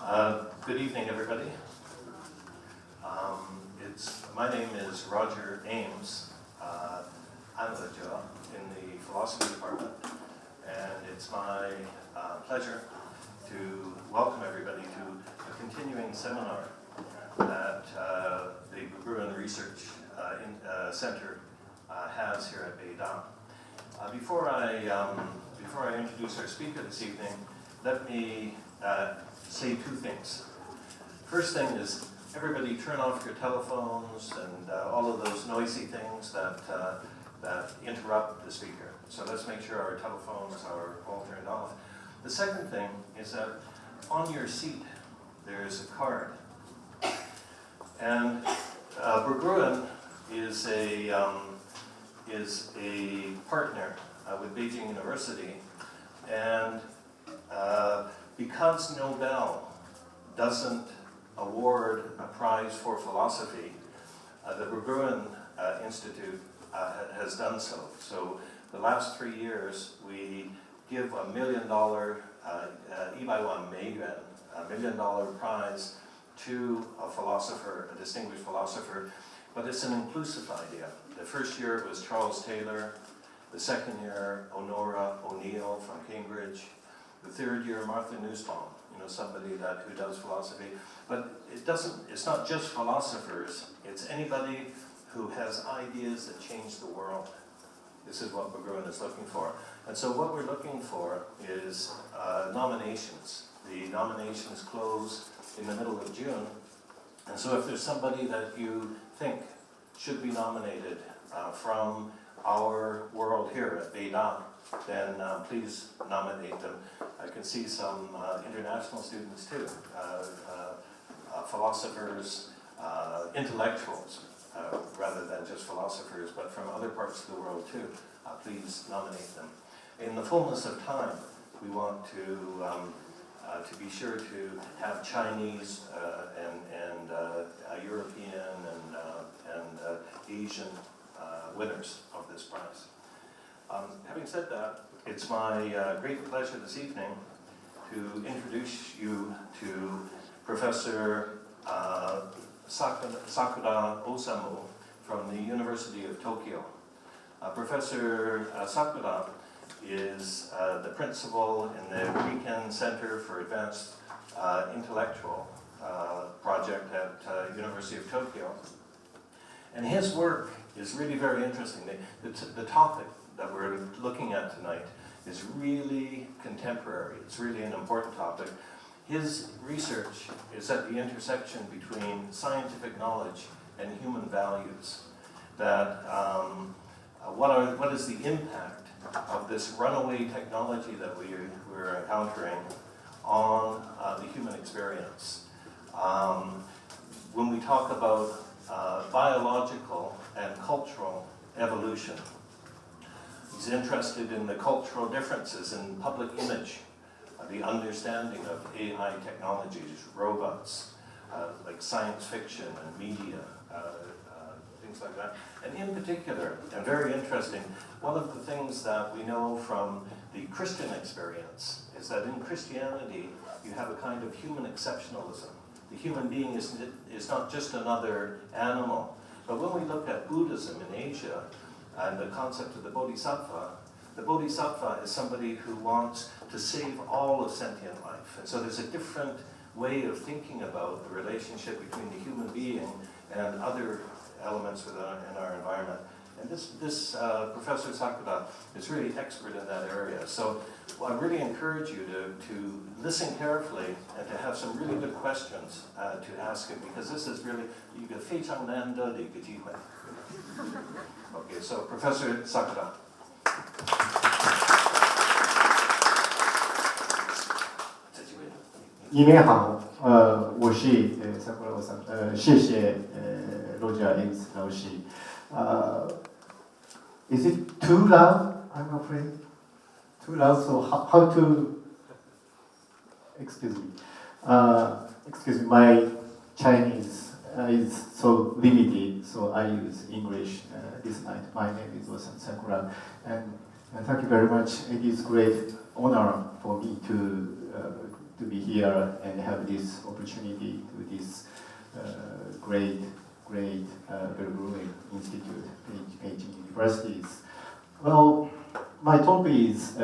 Good evening, everybody. My name is Roger Ames. I'm in the philosophy department, and it's my pleasure to welcome everybody to a continuing seminar that the Berggruen Research Center has here at Beidang. Before I introduce our speaker this evening, let me say two things. First thing is, everybody turn off your telephones and all of those noisy things that interrupt the speaker. So let's make sure our telephones are all turned off. The second thing is that on your seat there's a card. And Berggruen is a partner with Beijing University, and because Nobel doesn't award a prize for philosophy, the Berggruen Institute has done so. So the last 3 years, we give $1 million, $1 million prize to a philosopher, a distinguished philosopher, but it's an inclusive idea. The first year it was Charles Taylor, the second year Honora O'Neill from Cambridge, the third year Martha Nussbaum, somebody who does philosophy. But it's not just philosophers, it's anybody who has ideas that change the world. This is what Berggruen is looking for. And so what we're looking for is nominations. The nominations close in the middle of June. And so if there's somebody that you think should be nominated from our world here at Beidang, then please nominate them. I can see some international students too, philosophers, intellectuals, rather than just philosophers, but from other parts of the world too. Please nominate them. In the fullness of time, we want to be sure to have Chinese and European and Asian winners of this prize. Having said that, it's my great pleasure this evening to introduce you to Professor Sakura Osamu from the University of Tokyo. Professor Sakura is the principal in the Berggruen Center for Advanced Intellectual project at University of Tokyo. And his work is really very interesting. The topic that we're looking at tonight is really contemporary. It's really an important topic. His research is at the intersection between scientific knowledge and human values. That what is the impact of this runaway technology that we're encountering on the human experience? When we talk about biological and cultural evolution, he's interested in the cultural differences in public image, the understanding of AI technologies, robots, like science fiction and media, things like that. And in particular, and very interesting, one of the things that we know from the Christian experience is that in Christianity, you have a kind of human exceptionalism. The human being is not just another animal. But when we look at Buddhism in Asia and the concept of the Bodhisattva is somebody who wants to save all of sentient life. And so there's a different way of thinking about the relationship between the human being and other elements in our environment. And this Professor Sakura is really expert in that area. So I really encourage you to listen carefully and to have some really good questions to ask him, because this is really一个非常难得的一个机会. Okay, so Professor Sakura. 你们好，我是Sakura Osamu，谢谢Roger Ames 老师。Is it too loud? I'm afraid. Too loud. So how to? Excuse me. Excuse me. My Chinese is so limited, so I use English this night. My name is Osamu Sakura, and thank you very much. It is great honor for me to be here and have this opportunity to this great Berggruen Institute, Beijing Universities. Well, my talk is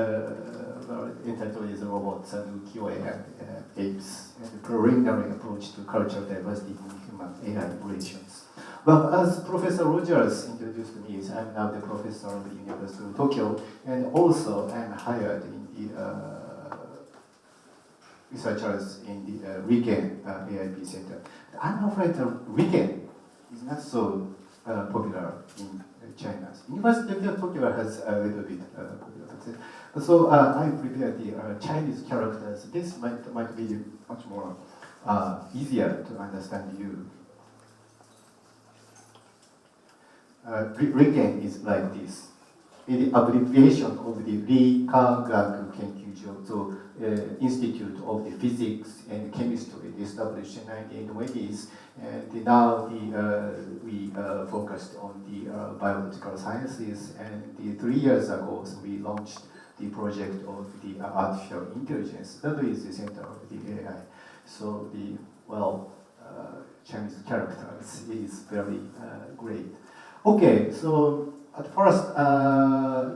entitled is Robots and Ukiyo-e and Apes, and the preliminary approach to cultural diversity in human-AI relations. Well, as Professor Rogers introduced me, I'm now the professor of the University of Tokyo, and also I'm hired in the researchers in the Riken AIP Center. I'm afraid that Riken is not so popular in China. University of Tokyo has a little bit popular. So I prepared the Chinese characters. This might be much more easier to understand you. Riken is like this. The abbreviation of the Ri-Ka-Gaku Kenkyūjō, so Institute of the Physics and Chemistry, established in 1920s, and now we focused on the biological sciences, and 3 years ago so we launched the project of the artificial intelligence. That is the center of the AI. So the, Chinese characters is very great. Okay, so at first,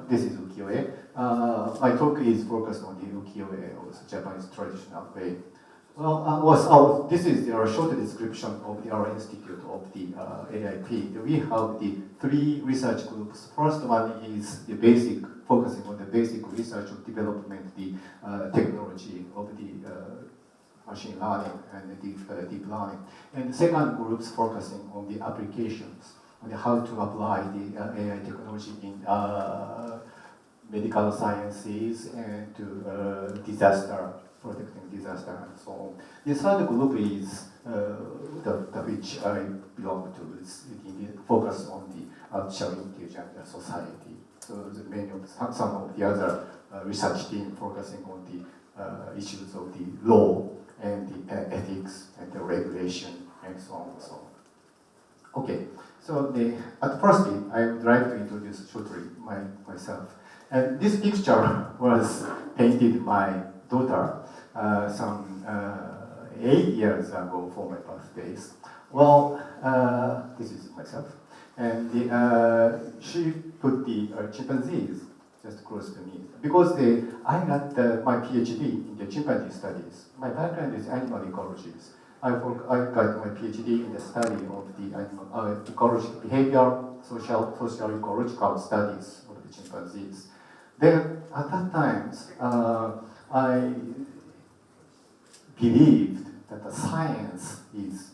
this is Ukiyo-e. My talk is focused on the Ukiyo-e, or Japanese traditional way. Well, this is the short description of our institute of the AIP. We have the 3 research groups. First one is the basic, focusing on the basic research of development, the technology of the machine learning and deep learning. And the second group is focusing on the applications, on how to apply the AI technology in medical sciences and to protecting disaster and so on. The third group is the which I belong to, is focus on the artificial intelligence society. So some of the other research team focusing on the issues of the law and the ethics and the regulation and so on and so on. Okay, so at first I would like to introduce shortly myself. And this picture was painted by my daughter some 8 years ago for my birthdays. Well, this is myself. And she put the chimpanzees just close to me. Because I got my PhD in the chimpanzee studies. My background is animal ecologies. I got my PhD in the study of the animal ecology, behavior, social ecological studies of the chimpanzees. Then, at that time, I believed that the science is,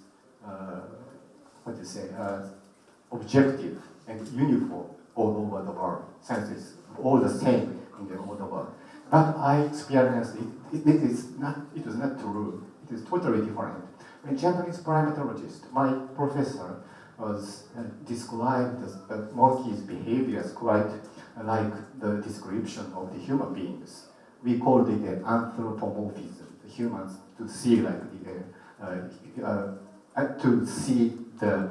objective and uniform all over the world. Science is all the same in the whole world. But I experienced it was not true. It is totally different. When Japanese primatologist, my professor, was described the monkey's behaviors quite like the description of the human beings. We called it anthropomorphism. The humans to see like to see the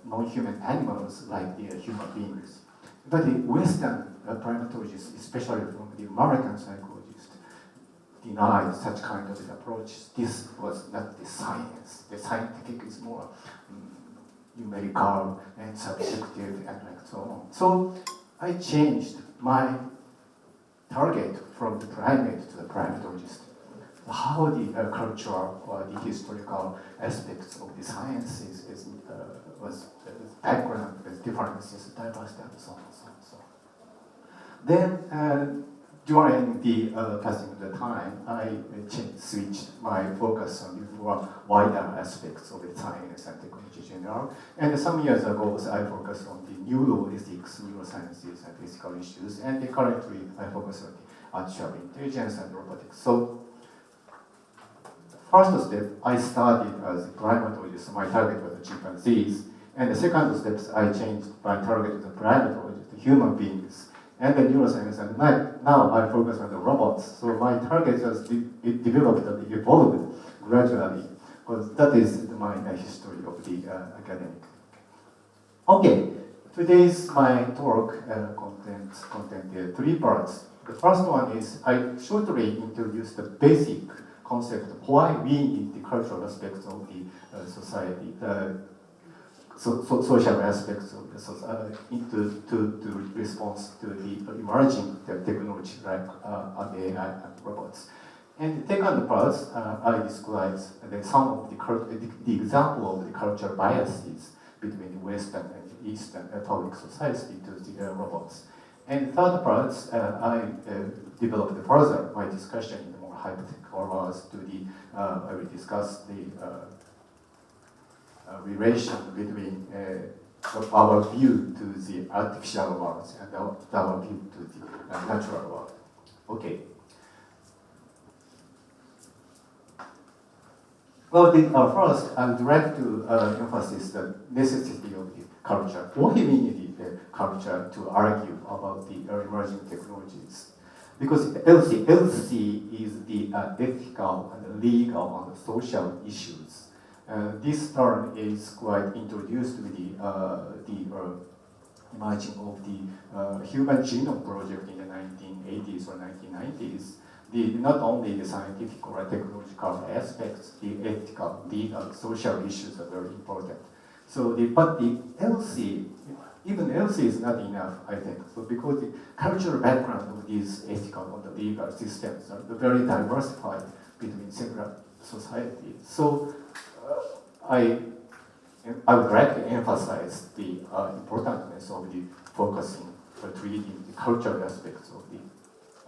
non-human animals like the human beings. But the Western primatologists, especially from the American psychologists, denied such kind of approach. This was not the science. The scientific is more numerical and subjective and like so on. So I changed my target from the primate to the primatologist. How the cultural or the historical aspects of the sciences was background with differences, diversity, and so on and so on. So then, during the passing of the time, I switched my focus on the more wider aspects of the science and technology in general. And some years ago, I focused on the neuroethics, neurosciences, and physical issues. And currently, I focus on the artificial intelligence and robotics. So, first step, I started as a primatologist. My target was the chimpanzees. And the second step, I changed my target to the primatologist, the human beings, and the neuroscience. And now I focus on the robots. So my target just developed and evolved gradually, because that is my history of the academic. Okay, today's my talk content 3 parts. The first one is I shortly introduce the basic concept of why we need the cultural aspects of the society, social aspects of the society to respond to the emerging technology like AI and robots. And the second part, I described some of the example of the cultural biases between the Western and Eastern public society to the robots. And the third part, I developed further my discussion in the more hypothetical words to the, I will discuss the relation between our view to the artificial world and our view to the natural world. Okay. Well, first, I would like to emphasize the necessity of the culture. Why we need the culture to argue about the emerging technologies? Because LC is the ethical and legal and social issues. This term is quite introduced with the emerging of the Human Genome Project in the 1980s or 1990s. Not only the scientific or technological aspects, the ethical, legal, social issues are very important. So, but the LC, even LC is not enough, I think. So, because the cultural background of these ethical and legal systems are very diversified between several societies. So, I would like to emphasize the importance of the focusing or treating the cultural aspects of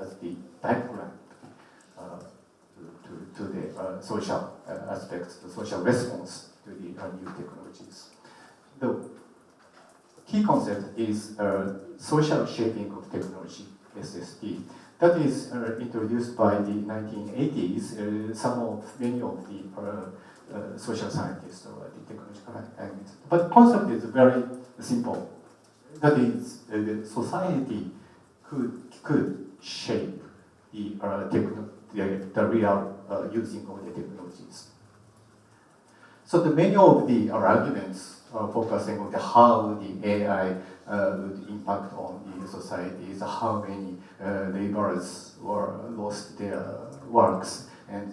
as the background to the social aspects, the social response to the new technologies. The key concept is social shaping of technology, SST. That is introduced by the 1980s. Many of the social scientists or the technological academics. But the concept is very simple. That is, society could shape the real using of the technologies. So many of the arguments focusing on how the AI would impact on the societies, how many laborers were lost their works, and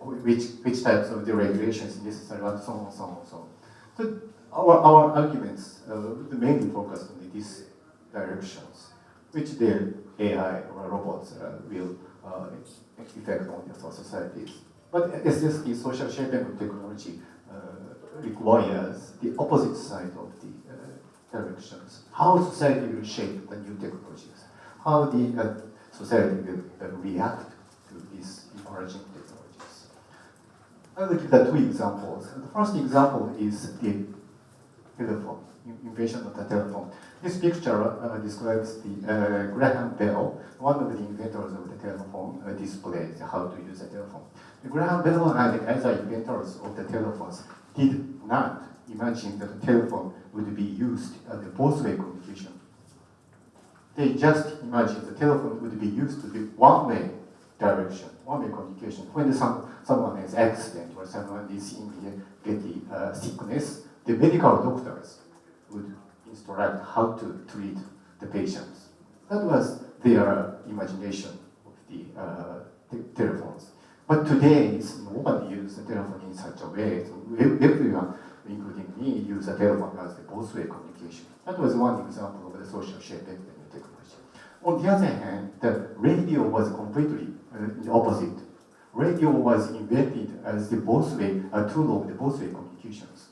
which types of the regulations necessary, and so on, so on, so on. So our arguments mainly focus on these directions, which the AI or robots will effect on the societies. But SST, social shaping of technology, requires the opposite side of the directions. How society will shape the new technologies, how the society will react to these emerging technologies. I will give the two examples. The first example is the telephone, invention of the telephone. This picture describes the Graham Bell, one of the inventors of the telephone, displays how to use a telephone. Graham Bell and the other inventors of the telephones did not imagine that the telephone would be used as a both-way communication. They just imagined the telephone would be used to be one-way direction, one-way communication. When someone has accident or someone is getting sickness, the medical doctors would instruct how to treat the patients. That was their imagination of the telephones. But today, nobody uses the telephone in such a way. So everyone, including me, use the telephone as the both-way communication. That was one example of the social shaping of the new technology. On the other hand, the radio was completely the opposite. Radio was invented as the both-way tool of the both-way communications.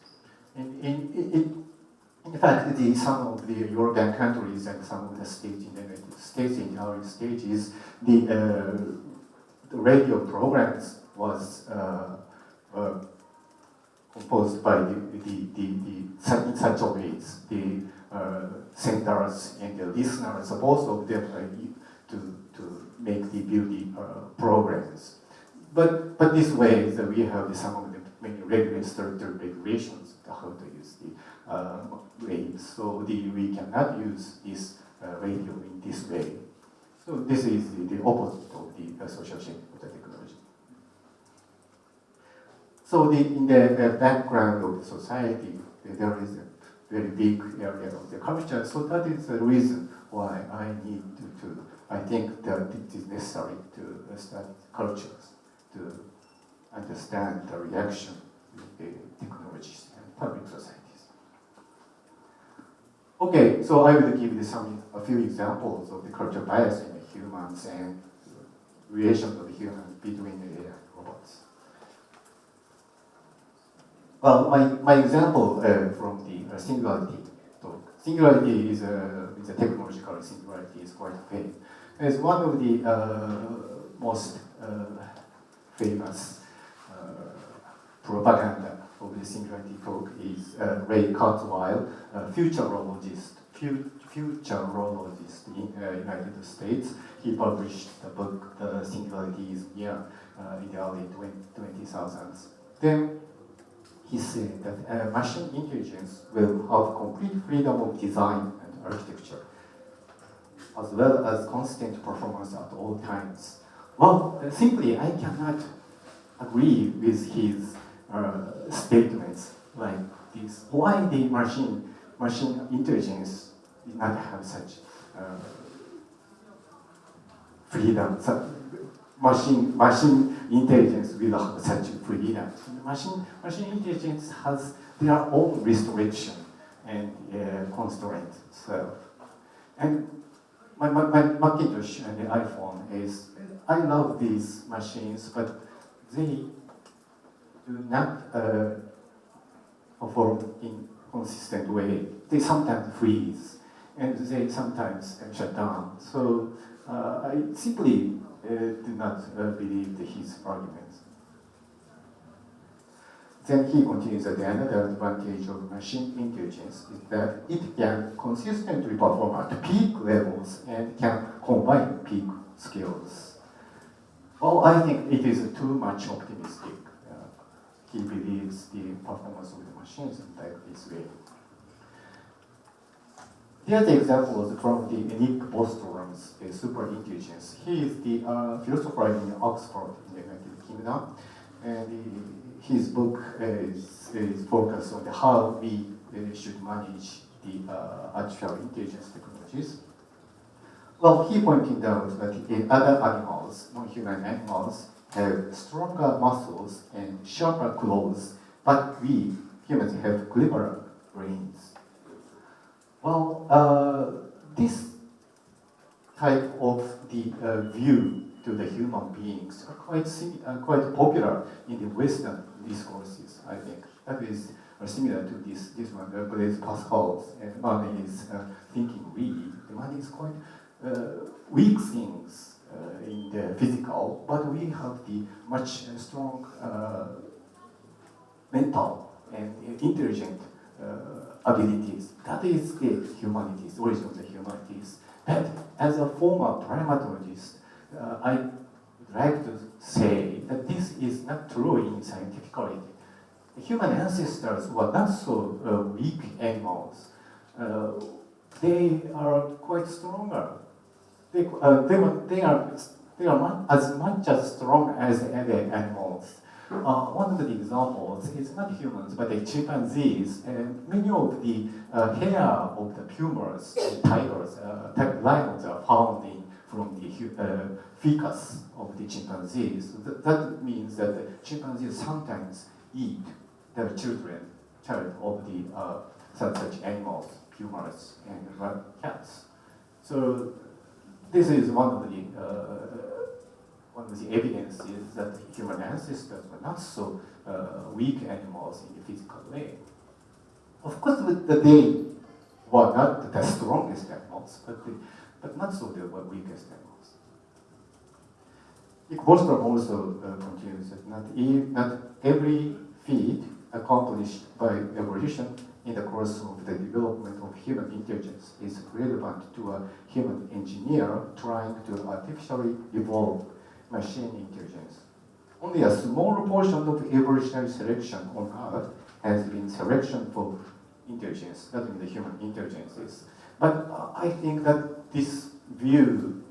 In fact, some of the European countries and some of the states in the United States in early stages, the radio programs was composed by in such a ways the senders and the listeners, both of them to make the beauty programs. But this way we have some of the many regulations how to use the waves. So we cannot use this radio in this way. So this is the opposite of the social shaping of the technology. So in the background of the society, there is a very big area of the culture. So that is the reason why I think that it is necessary to study cultures to understand the reaction with the technologies and public societies. Okay, so I will give you a few examples of the cultural bias in the humans and relation of the humans between the AI and robots. Well, my example from the singularity talk. Singularity is a technological singularity is quite famous. It's one of the most famous propaganda of the singularity talk is Ray Kurzweil, a futurologist in United States. He published the book The Singularity is Near in the early 2000s. Then he said that machine intelligence will have complete freedom of design and architecture, as well as constant performance at all times. Well, simply I cannot agree with his statements like this. Why the machine intelligence did not have such freedom? Machine intelligence will have such freedom. Machine intelligence has their own restriction and constraint. So, and my Macintosh and the iPhone is, I love these machines, but they do not perform in consistent way. They sometimes freeze, and they sometimes shut down. So I simply do not believe his arguments. Then he continues that another advantage of machine intelligence is that it can consistently perform at peak levels and can combine peak skills. Well, I think it is too much optimistic. He believes the performance of the machines like this way. Here's the examples from the Nick Bostrom's superintelligence. He is the philosopher in Oxford in the United Kingdom, and his book is focused on how we should manage the artificial intelligence technologies. Well, he pointed out that other animals, non-human animals, have stronger muscles and sharper claws, but we humans have cleverer brains. Well, this type of the view to the human beings are quite popular in the Western discourses, I think. That is similar to this one, Blaise Pascal's, and one is thinking we. The one is quite weak things in the physical, but we have the much strong mental and intelligent abilities. That is the humanities, origin of the humanities. But as a former primatologist, I would like to say that this is not true in scientifically. The human ancestors were not so weak animals. They are quite stronger. They are not as much as strong as other animals. One of the examples is not humans, but the chimpanzees. And many of the hair of the pumas, tigers, lions are found from the fecus of the chimpanzees. That means that the chimpanzees sometimes eat their child of the such animals, pumas and cats. So this is one of the evidences that human ancestors were not so weak animals in the physical way. Of course, they were not the strongest animals, but not so the weakest animals. Bostrom also continues that not every feat accomplished by evolution in the course of the development of human intelligence is relevant to a human engineer trying to artificially evolve machine intelligence. Only a small portion of evolutionary selection on Earth has been selection for intelligence, that means the human intelligences. But I think that this view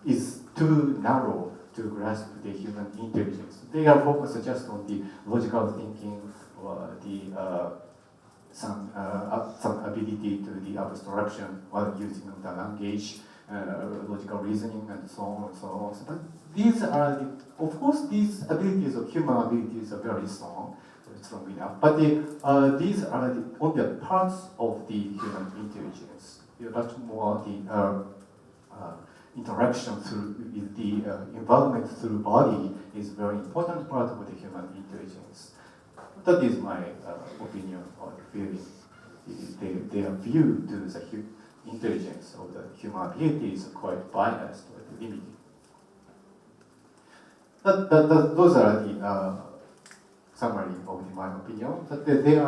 is too narrow to grasp the human intelligence. They are focused just on the logical thinking or the some ability to the abstraction while using the language, logical reasoning, and so on and so on. But these are, of course, these abilities of human abilities are very strong enough, but these are only parts of the human intelligence. Much more the interaction with the environment through body is very important part of the human intelligence. That is my opinion or feeling. Their view to the intelligence of the human ability is quite biased or limited. Those are the summary of my opinion. That there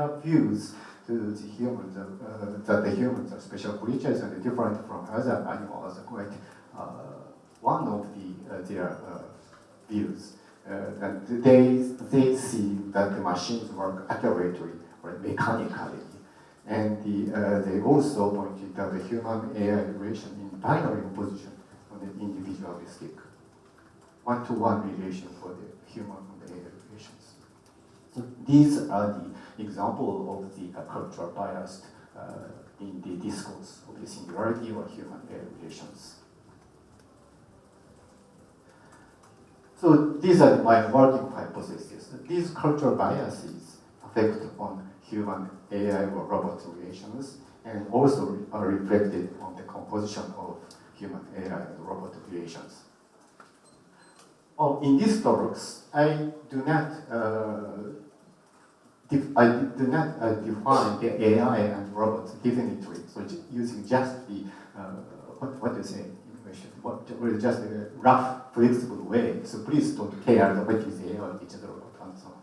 are views to the humans that the humans are special creatures and different from other animals. Quite one of their views. And they see that the machines work accurately or mechanically. And they also pointed out the human-AI relation in binary opposition on the individualistic one-to-one relation for the human and AI relations. So these are the example of the cultural bias in the discourse of the singularity or human-AI relations. So these are my working hypotheses. These cultural biases affect on human-AI or robot relations and also are reflected on the composition of human-AI and robot relations. In these talks, I do not define the AI and robots definitely. So using just the what do you say in English? Just a rough, flexible way. So please don't care what is AI or which is a robot and so on.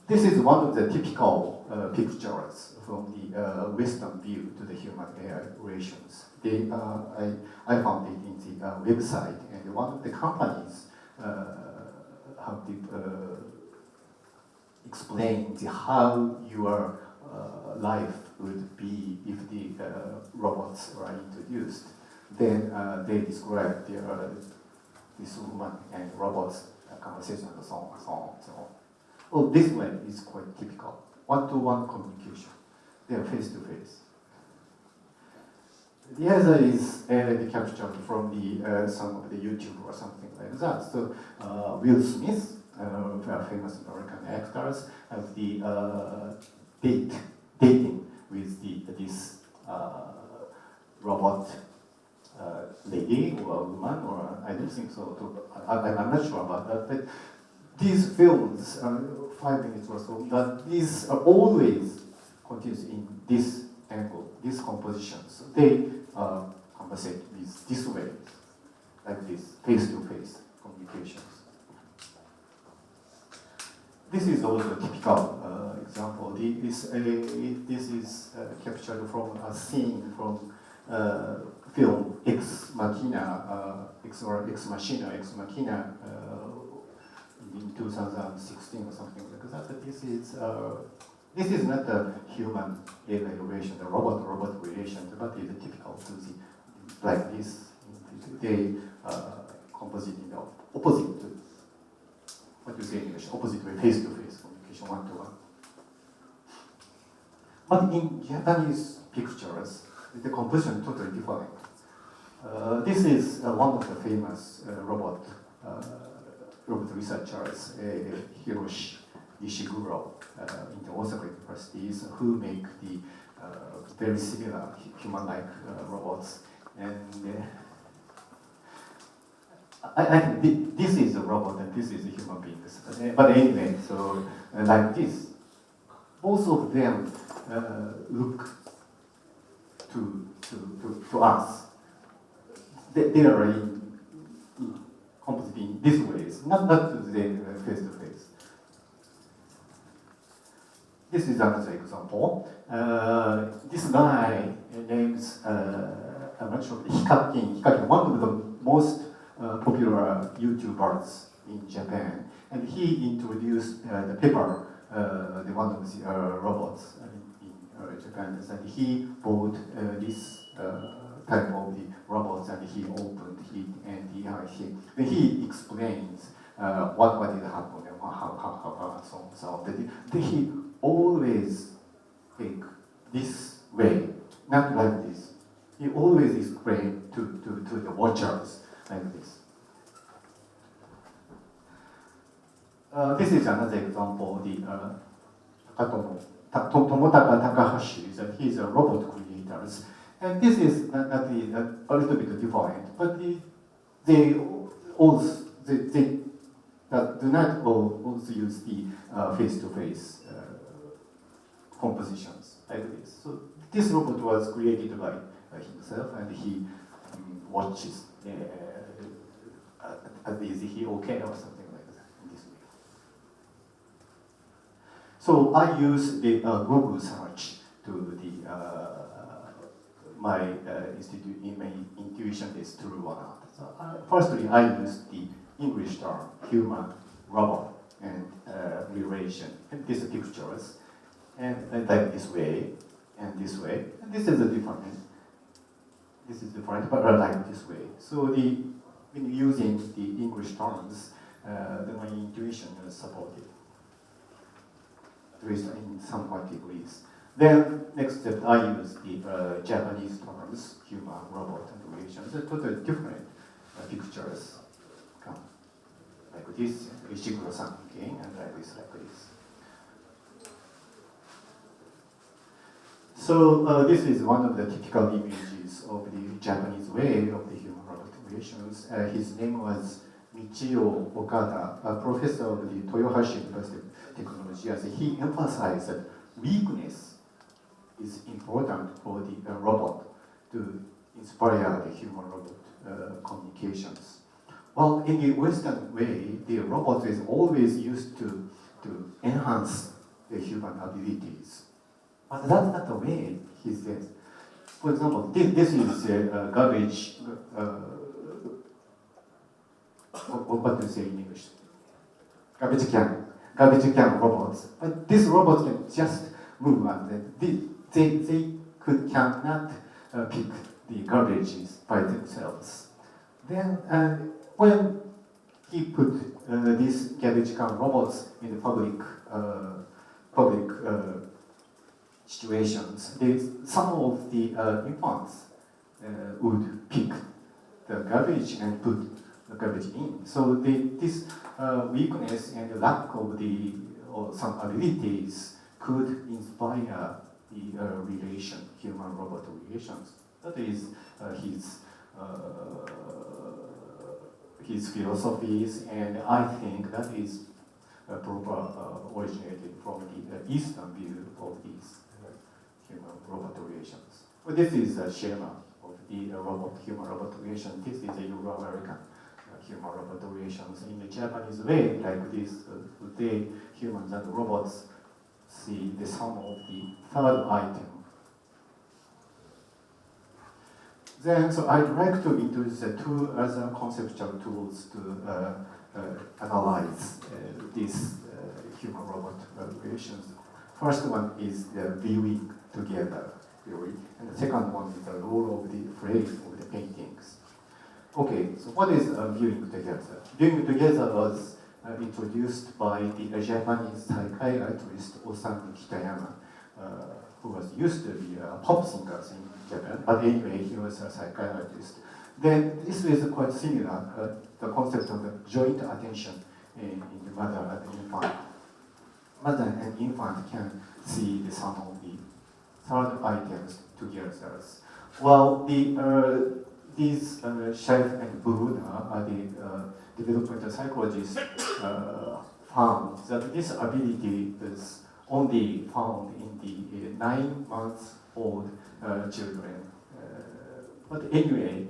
This is one of the typical pictures from the Western view to the human-AI relations. I found it in the website, and one of the companies have explained how your life would be if the robots were introduced. Then they describe this woman and robots conversation and so on and so on and so on. Well, this one is quite typical. One-to-one communication. They are face-to-face. The other is the capture from the some of the YouTube or something like that. So Will Smith, famous American actors, have the dating with this robot lady or woman, or I don't think so. I'm not sure about that, but these films, 5 minutes or so, but these are always continuous in this angle, this composition. So they conversate with this way, like this, face-to-face communications. This is also a typical example. This is captured from a scene from film Ex Machina, in 2016 or something like that. But this is not a human-AI relation, the robot-robot relation, but it's typical to the like this. They composite in the opposite to what you say in English, opposite way, face-to-face communication, one-to-one. But in Japanese pictures, the composition is totally different. This is one of the famous robot researchers, Hiroshi Ishiguro, in the Osaka universities, who make the very similar human-like robots. And I think this is a robot and this is a human being. But anyway, so like this, both of them look to us. They are in composite in these ways, not to the face-to-face. This is another example. This guy names, I'm not sure, Hikakin, one of the most popular YouTubers in Japan. And he introduced the Pepper, the one of the robots in Japan. And he bought this type of the robots, and he opened it, and he explains what is happening, how so on. Then he always think this way, not like this. he always explained to the watchers like this. This is another example, the Tomotaka Takahashi, that he's a robot creator. And this is a little bit different, but they also they do not also use the face-to-face compositions like this. So this robot was created by himself, and he watches at least he okay or something like that in this way. So I use the Google search to the my intuition is true or not. So firstly, I use the English term human robot and relation, and these pictures, and like this way and this way, and this is a different. This is different, but I like this way. So when using the English terms, my intuition is supported, at least in some degrees. Then next step, I use the Japanese terms, human, robot, and relations. Totally different pictures come like this, Ishiguro-san again, and like this. So this is one of the typical images of the Japanese way of the human-robot relations. His name was Michio Okada, a professor of the Toyohashi University of Technology. As he emphasized that weakness is important for the robot to inspire the human-robot communications. Well, in the Western way, the robot is always used to enhance the human abilities. But that's not the way he says. For example, this is a garbage, what do you say in English? Garbage can robots. But these robots can just move, and they cannot pick the garbages by themselves. Then, when he put these garbage can robots in the public situations, some of the infants would pick the garbage and put the garbage in. So this weakness and lack of or some abilities could inspire the human-robot relations. That is his philosophies, and I think that is originated from the Eastern view of these human-robot relations. Well, this is a schema of the human-robot relation. This is a Euro-American human-robot relations. In the Japanese way, like this, today humans and robots see the sum of the third item. Then, so I'd like to introduce two other conceptual tools to analyze these human-robot relations. First one is the viewing together theory, and the second one is the role of the frame of the paintings. Okay, so what is viewing together? Viewing together was introduced by the Japanese psychiatrist Osamu Kitayama, who was used to be a pop singer in Japan, but anyway, he was a psychiatrist. Then this is quite similar, the concept of the joint attention in the mother and infant. Mother and infant can see the sum of the third items together. Well, these Scheff and Brunner, the developmental psychologists, found that this ability is only found in the 9-month-old children. But anyway,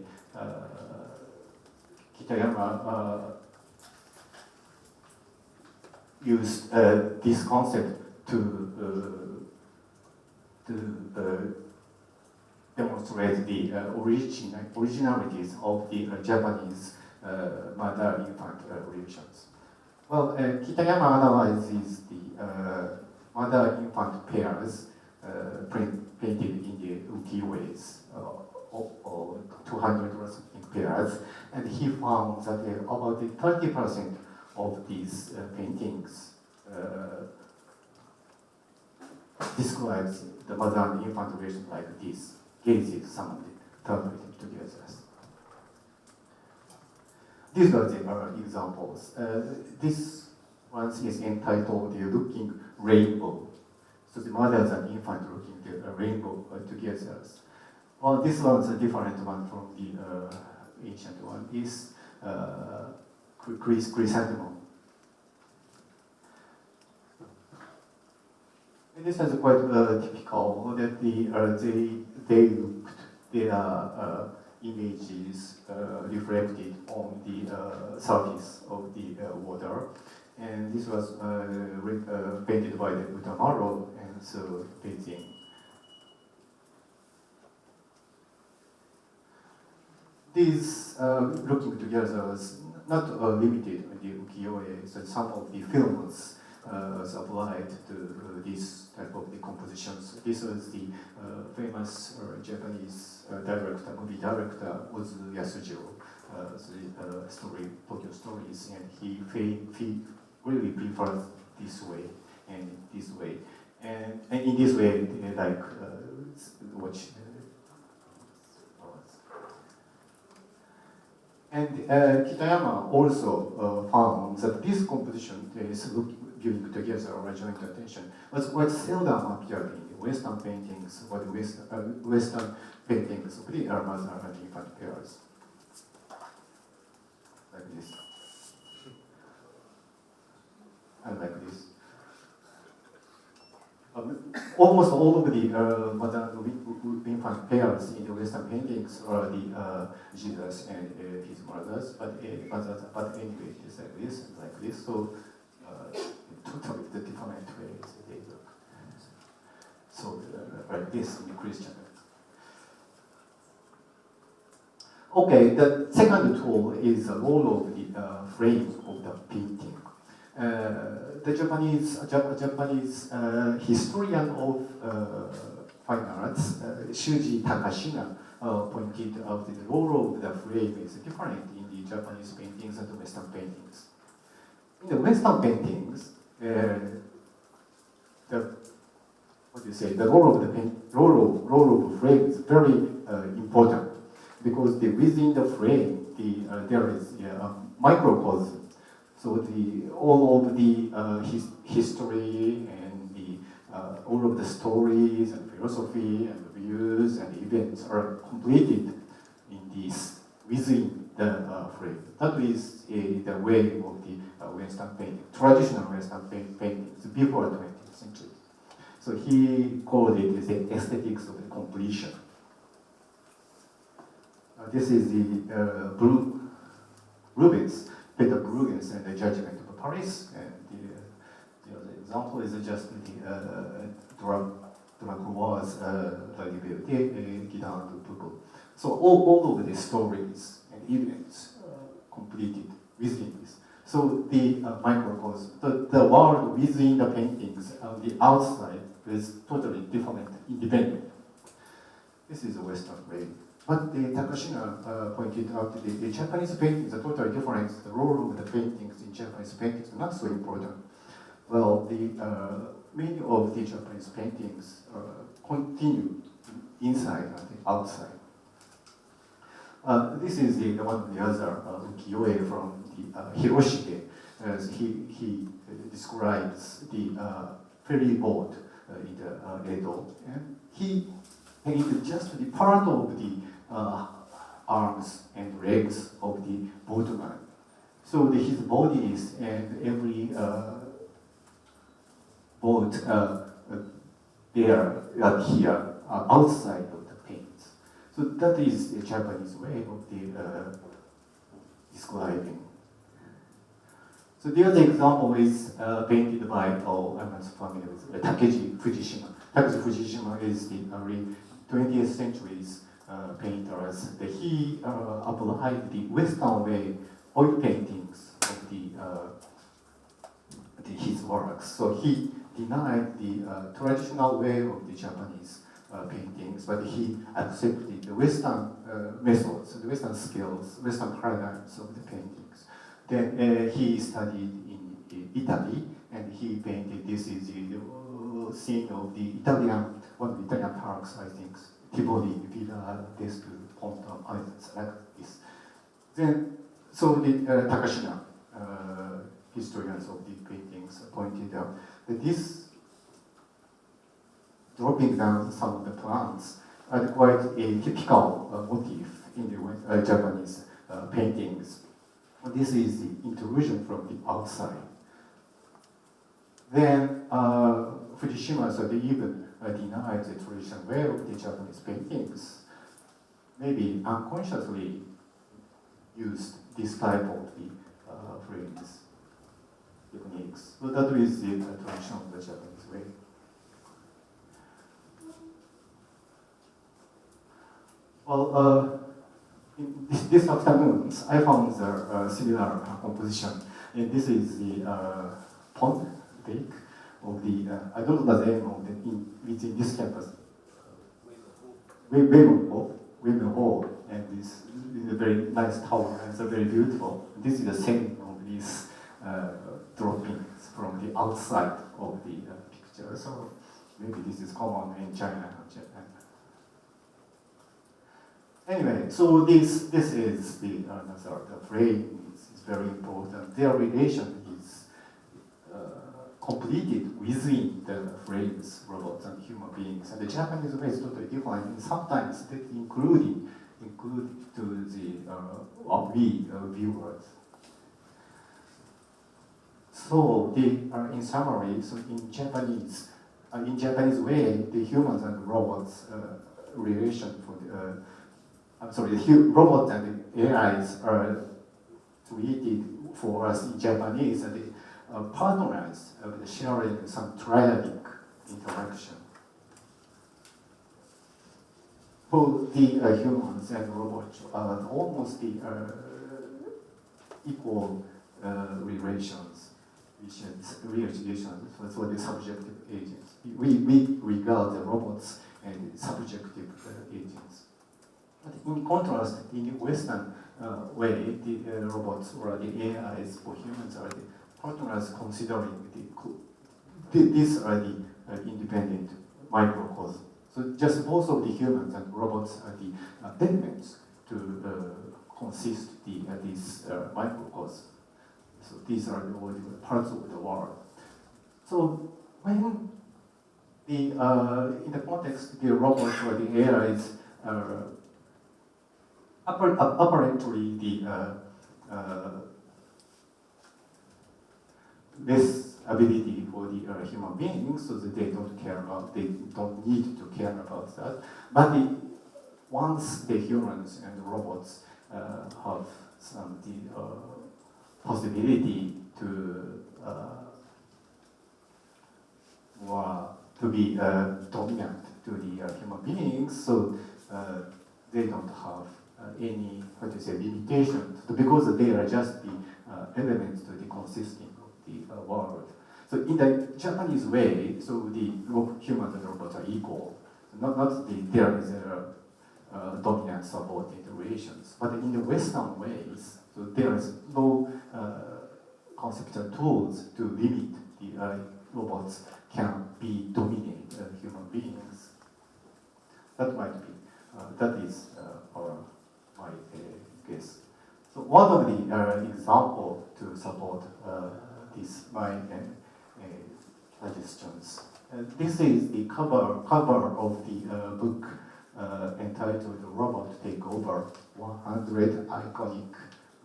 Kitayama used this concept to demonstrate the originalities of the Japanese mother-infant relations. Well, Kitayama analyzes the mother-infant pairs painted in the Ukiyo-e's, or 200 or something pairs, and he found that about 30% of these paintings describes the mother and infant relation like this, gazes some of tabulating together. These are the examples. This one is entitled "The Looking Rainbow." So the mothers and infant looking the rainbow together. Well, this one's a different one from the ancient one. Is chrysanthemum. And this is quite typical that they looked their images reflected on the surface of the water, and this was painted by the Utamaro, and so painting. These looking together was not limited to the ukiyo-e, so some of the films was applied to this type of the compositions. This was the famous Japanese movie director, Ozu Yasujiro, the Tokyo Stories, and he really prefers this way and this way. And in this way, they like watch. And Kitayama also found that this composition is giving together or joint attention was quite seldom appeared in the Western paintings or the Western paintings of the mother and infant pairs. Like this. And like this. Almost all of the mother and infant pairs in the Western paintings are the Jesus and his brothers, but anyway, it's like this and like this. So totally the different ways they look. So like this in Christian. Okay, the second tool is the role of the frame of the painting. The Japanese historian of fine arts, Shuji Takashina, pointed out that the role of the frame is different in the Japanese paintings and the Western paintings. In the Western paintings, the role of the frame is very important because within the frame there is a microcosm. So all of the history and all of the stories and philosophy and views and events are completed in this within the frame. That is the way of the Western painting, traditional Western paintings before 20th century. So he called it the aesthetics of the completion. This is the Rubens. Berggruen and the Judgment of Paris, and the other example is just the Dragois La Liberté, Guidant du Peuple. So all of the stories and events completed within this. So the microcosm, the world within the paintings on the outside is totally different, independent. This is a Western way. But the Takashina pointed out that the Japanese paintings are totally different. The role of the paintings in Japanese paintings are not so important. Well, many of the Japanese paintings continue inside and outside. This is one of the other ukiyo-e from the Hiroshige. He describes the ferry boat in the Edo, and he painted just the part of the arms and legs of the boatman. So his bodies and every boat there and here are outside of the paints. So that is the Japanese way of the describing. So the other example is painted by, I'm not familiar with Takeji Fujishima. Takeji Fujishima is the early 20th century's painters. He applied the Western way oil paintings of his works. So he denied the traditional way of the Japanese paintings, but he accepted the Western methods, the Western skills, Western paradigms of the paintings. Then he studied in Italy, and he painted, this is the scene of the one of the Italian parks, I think, Tivoli, Villa d'Este ponton items like this. Then, so the Takashina, historians of the paintings, pointed out that this dropping down some of the plants are quite a typical motif in the Japanese paintings. This is the intrusion from the outside. Then Fujishima so they even denied the traditional way of the Japanese paintings, maybe unconsciously used this type of the frames, techniques. So that is the tradition of the Japanese way. Well, this afternoon, I found a similar composition. And this is the pond take of the, I don't know the name of the, within this campus. Women Hall. And this is a very nice tower, and it's very beautiful. This is the same of these droppings from the outside of the picture. So maybe this is common in China and Japan. Anyway, so this is the frame is very important. Their relation is completed within the frames, robots and human beings. And the Japanese way is totally different. And sometimes that include to the we viewers. So in summary, so in Japanese way, the humans and robots relation for the the robots and the AIs are created for us in Japanese, and the partners of sharing some triadic interaction. For the humans and robots are almost the equal relations, for the subjective agents. We regard the robots and subjective agents. But in contrast, in the Western way, the robots or the AIs for humans are the partners considering these are the independent microcosms. So just both of the humans and robots are the elements to consist this microcosm. So these are all the parts of the world. So when in the context the robots or the AIs apparently the less ability for the human beings, so that they don't need to care about that. But once the humans and the robots have some possibility to be dominant to the human beings, so they don't have any limitations, because they are just the elements to the consisting of the world. So in the Japanese way, so the humans and robots are equal. There is a dominant subordinate relations. But in the Western ways, so there is no conceptual tools to limit the robots can be dominate human beings. That might be, that is my guess. So one of the example to support this my suggestions. This is the cover of the book entitled "Robot Takeover: 100 Iconic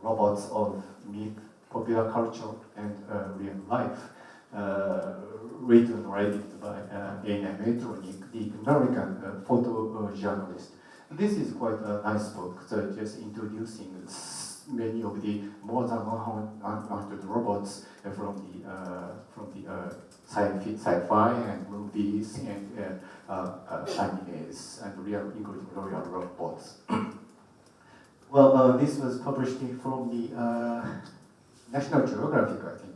Robots of Myth, Popular Culture, and Real Life," written by an Amatronic, the American photojournalist. This is quite a nice book, so just introducing many of the more than 100 robots from the sci-fi and movies and animes and including real robots. Well, this was published from the National Geographic, I think.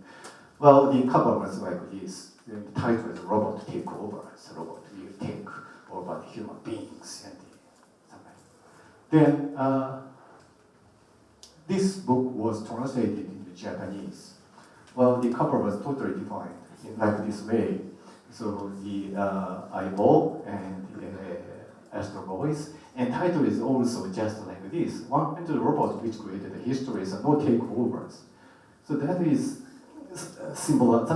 Well, the cover was like this. The title is "Robot Takeover." So robot will take over the human beings and then this book was translated into Japanese. Well, the cover was totally defined in like this way. So the eyeball and the Astro Boys And title is also just like this: 100 robots which created the histories and no takeovers. So that is that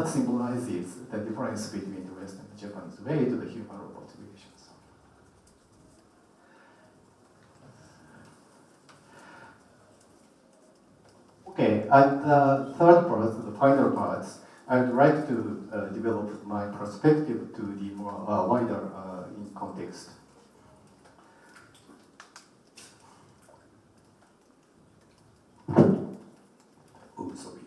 symbolizes the difference between the Western and Japanese way to the human-robot relations. Okay, at the third part, the final part, I would like to develop my perspective to the more wider in context. Oh, sorry.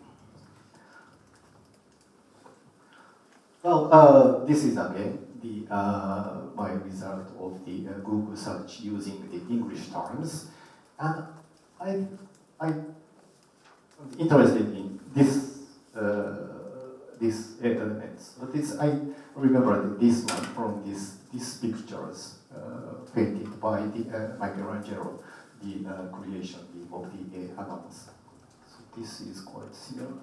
Well, this is again the my result of the Google search using the English terms, and I'm interested in these elements. But I remember this one from these pictures painted by the Michelangelo, the creation of the animals. So this is quite similar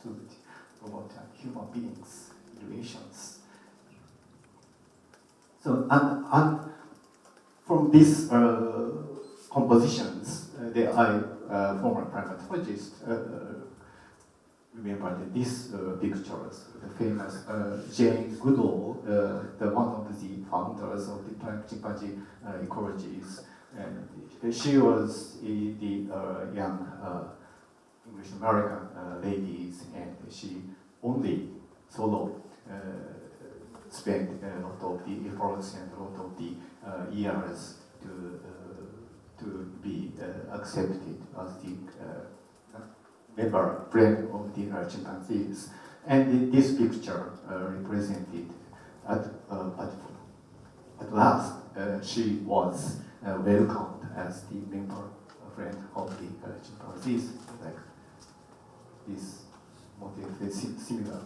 to the robot and human beings relations. So and from these compositions, I former primatologist remember that these pictures, the famous Jane Goodall, the one of the founders of the chimpanzee ecologies, and she was the young English American ladies, and she only solo spent a lot of the efforts and a lot of the years to be accepted as the member friend of the chimpanzees. And this picture represented at last she was welcomed as the member friend of the chimpanzees. Like this motif is similar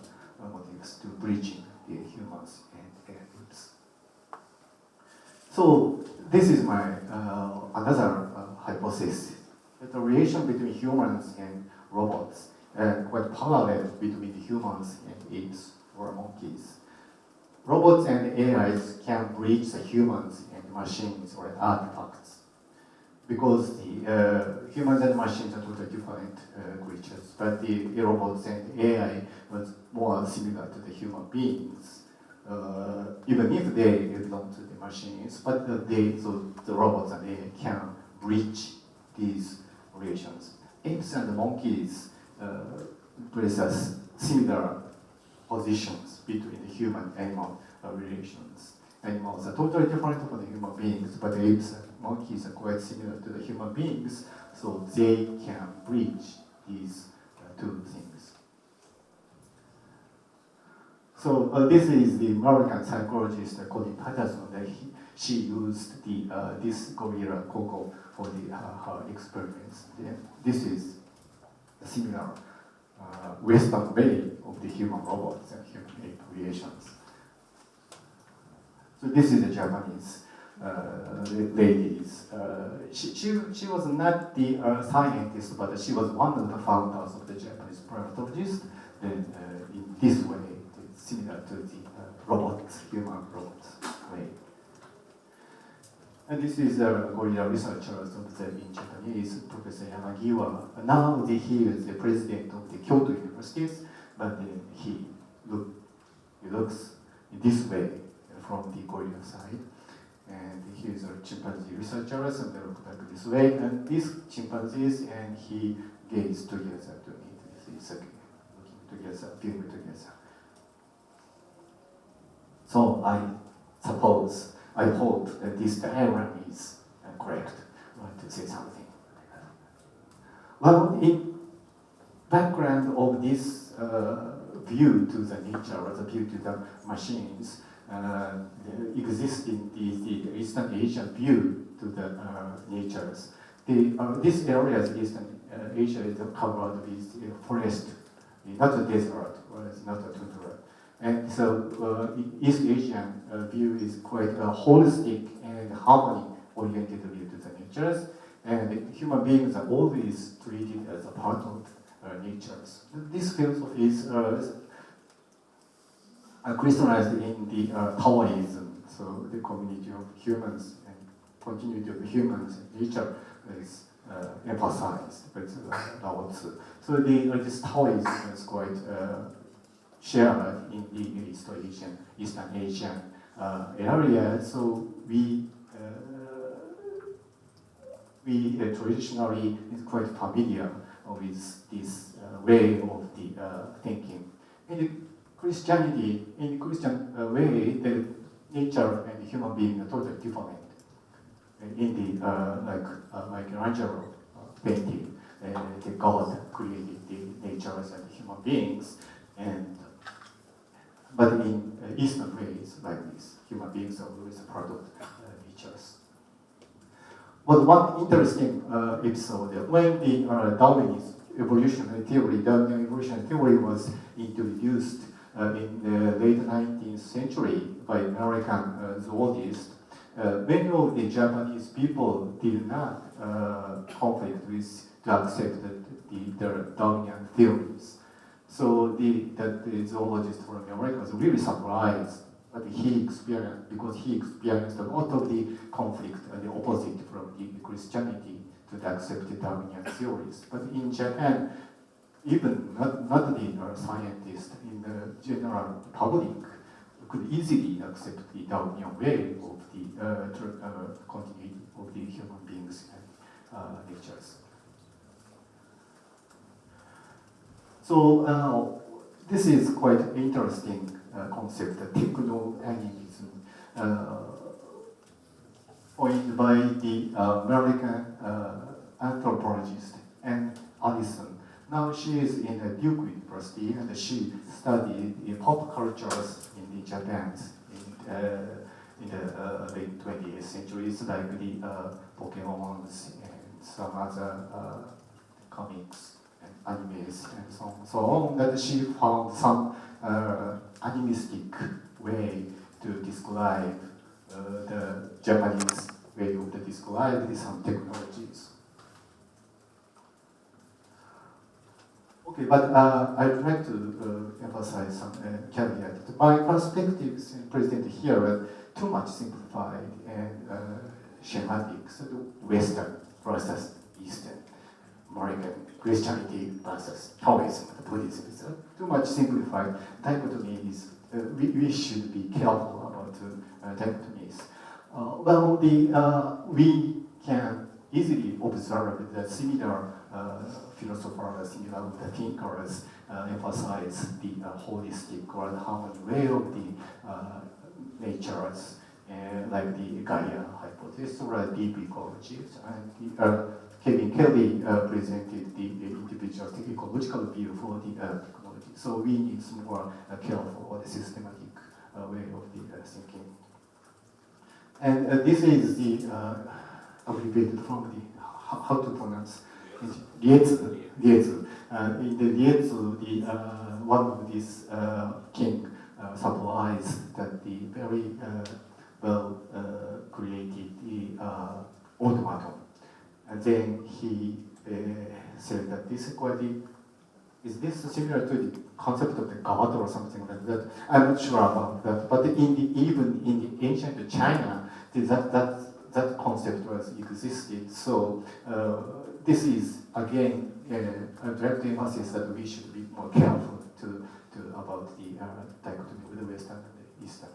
motifs to bridging the humans and apes. So this is my another hypothesis, that the relation between humans and robots quite parallel between the humans and apes or monkeys. Robots and AIs can bridge the humans and machines or artifacts, because the humans and machines are totally different creatures, but the robots and AI was more similar to the human beings, even if they belong to the machines, but the robots and AI can bridge these relations. Apes and monkeys place us similar positions between the human-animal relations. Animals are totally different from the human beings, but apes and monkeys are quite similar to the human beings, so they can bridge these two things. So this is the American psychologist Colin Patterson. She used this gorilla Coco for her experiments. This is a similar Western way of the human robots and human ape relations. So this is the Japanese ladies. She was not the scientist, but she was one of the founders of the Japanese primatologists. Then in this way, it's similar to the human robots way. And this is a gorilla researcher of the in Japanese, Professor Yamagiwa. Now he is the president of the Kyoto Universities, but he looks in this way from the gorilla side. And he is a chimpanzee researcher, so they look like this way. And these chimpanzees and he gaze together to meet. It's looking together, viewing together. So I hope that this diagram is correct. I want to say something. Well, in background of this view to the nature or the view to the machines, existing the Eastern Asian view to the natures. This area of Eastern Asia is covered with forest, not a desert, or it's not a tundra. And so East Asian view is quite a holistic and harmony-oriented view to the natures. And human beings are always treated as a part of natures. This philosophy is crystallized in the Taoism, so the community of humans and continuity of humans and nature is emphasized by Lao Tzu. So this Taoism is quite shared in the Eastern Asian area. So we traditionally is quite familiar with this way of the thinking. In Christianity, in Christian way, the nature and the human being are totally different. In the Michelangelo painting, the God created the natures and the human beings, but in Eastern ways, like this, human beings are always a part of natures. But one interesting episode, when the Darwinist evolutionary theory was introduced in the late 19th century by American zoologists, many of the Japanese people did not conflict with to accept the Darwinian theories. So the zoologist from America was really surprised, but he experienced a lot of the conflict and the opposite from the Christianity to accept the Darwinian theories. But in Japan, even not the scientists, in the general public could easily accept the Darwinian way of the continuity of the human beings and natures. So this is quite interesting concept, techno-animism, coined by the American anthropologist Anne Allison. Now she is in Duke University and she studied the pop cultures in the Japan in the late 20th centuries, like the Pokemons and some other comics and animes and so on, that she found some animistic way to describe the Japanese way of describe some technologies. Okay, but I'd like to emphasize some caveat. My perspectives presented here are too much simplified and schematic, so Western versus Eastern, American Christianity versus Taoism, Buddhism. It's too much simplified. Dichotomy is, we should be careful about dichotomies. We can easily observe that similar philosophers, similar thinkers emphasize the holistic or the harmony way of the natures, like the Gaia hypothesis or deep ecologies. And Kevin Kelly presented the individualistic ecological view for the technology. So we need some more careful or systematic way of the thinking. And this is the abbreviated from the how to pronounce Liezi. In the Liezi, one of these king supplies that the very well created the automaton. And then he said that this quality, is this similar to the concept of the God or something like that? I'm not sure about that. But even in the ancient China, that concept was existed. So this is again a direct emphasis that we should be more careful about the dichotomy with the Western and the Eastern.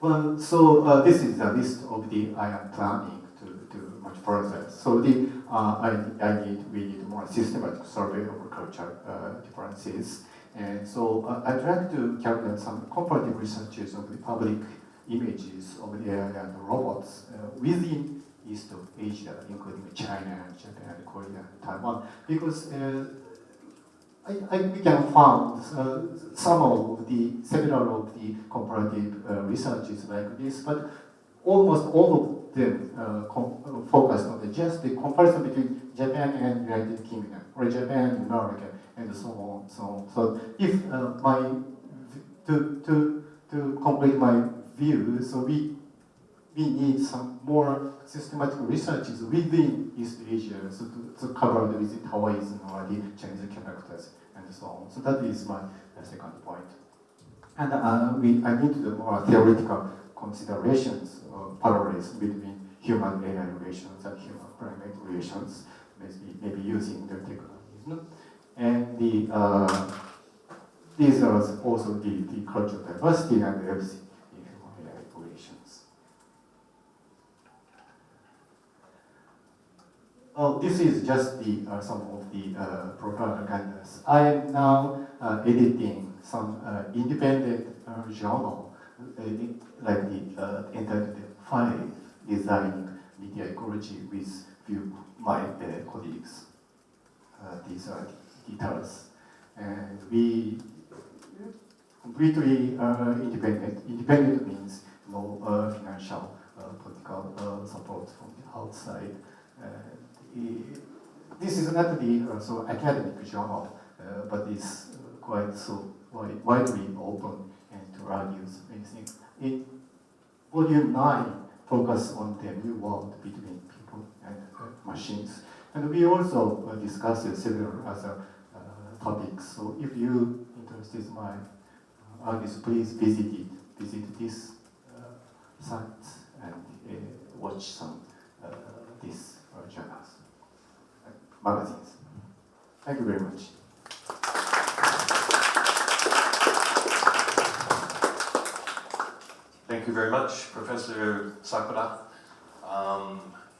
Well, so this is a list of the I am planning to much further. So we need more systematic survey of culture differences, and so I'd like to carry out some comparative researches of the public images of the AI and robots within East of Asia, including China, Japan, Korea, and Taiwan, because we can find several of the comparative researches like this, but almost all of them focused on just the comparison between Japan and United Kingdom, or Japan and America, and so on. So if to complete my view, so we need some more systematic researches within East Asia, so to cover the visit Taoism or the Chinese characters and so on. So that is my second point. And I need the more theoretical considerations or parallels between human-AI relations and human-primate relations, maybe using the technology. And these are also the cultural diversity and diversity in human-AI relations. This is just some of the propagandas. I am now editing some independent journal, like the entitled 5 Designing Media Ecology with few my colleagues. These are details. And we completely independent. Independent means no financial, political support from the outside. This is not the academic journal, but it's quite so widely open and to argues many things. In volume 9, focus on the new world between people and machines. And we also discussed several other topics. So if you interested in my argues, please visit this site and watch some these journals, magazines. Thank you very much. Thank you very much, Professor Sakura.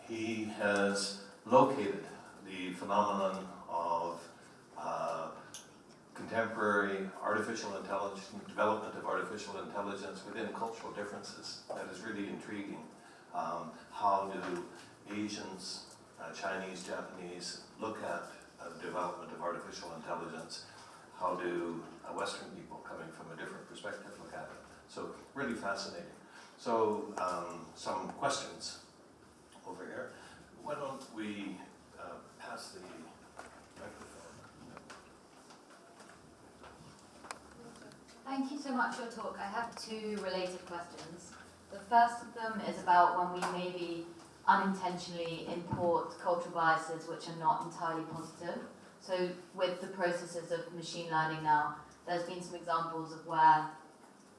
He has located the phenomenon of contemporary artificial intelligence, development of artificial intelligence within cultural differences. That is really intriguing. How do Asians, Chinese, Japanese look at the development of artificial intelligence? How do Western people coming from a different perspective look at it? So really fascinating. So some questions over here. Why don't we pass the microphone? Thank you so much for your talk. I have two related questions. The first of them is about when we maybe unintentionally import cultural biases which are not entirely positive. So with the processes of machine learning now, there's been some examples of where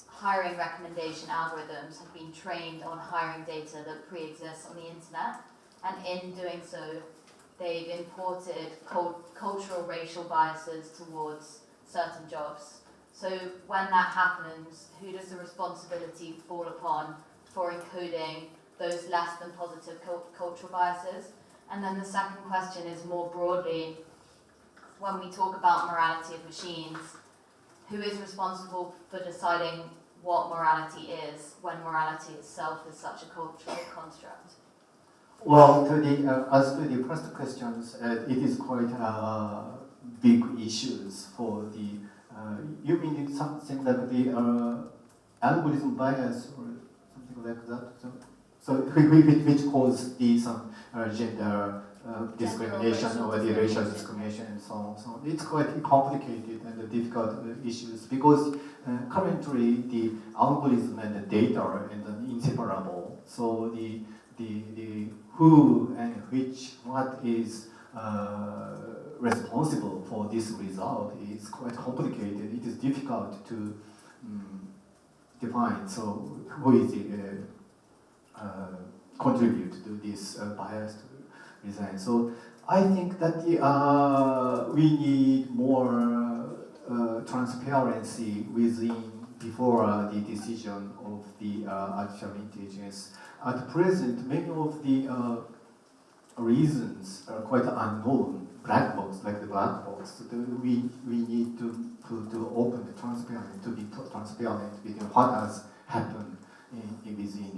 hiring recommendation algorithms have been trained on hiring data that pre-exists on the internet, and in doing so, they've imported cultural racial biases towards certain jobs. So when that happens, who does the responsibility fall upon for encoding those less than positive cultural biases? And then the second question is more broadly, when we talk about morality of machines, who is responsible for deciding what morality is when morality itself is such a cultural construct? Well, as to the first questions, it is quite big issues for the. You mean something like the algorithm bias or something like that? So which cause the some gender discrimination or the racial discrimination and so on. So it's quite complicated and difficult issues because currently the algorithm and the data are inseparable. So the who and what is responsible for this result is quite complicated. It is difficult to define. So who is the contribute to this biased design? So I think that we need more transparency before the decision of the artificial intelligence. At present, many of the reasons are quite unknown. Black box, like the black box. We need to open the transparent, to be transparent between what has happened within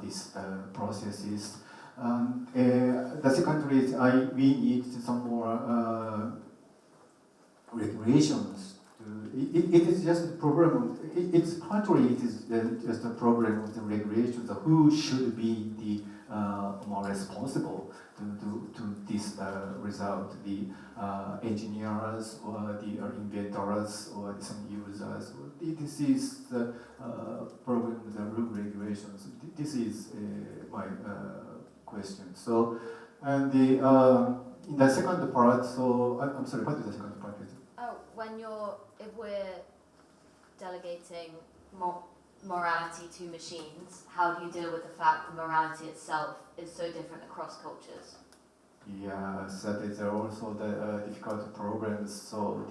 these processes. The second is we need some more regulations. It is just a problem. It's partly it is just a problem with the regulations. Who should be the more responsible to this result? The engineers or the inventors or some users. This is the problem with the rule regulations. This is my question. So, and in the second part. So I'm sorry. What is the second part? Oh, if we're delegating morality to machines, how do you deal with the fact that morality itself is so different across cultures? Yeah, that is also the difficult problems. So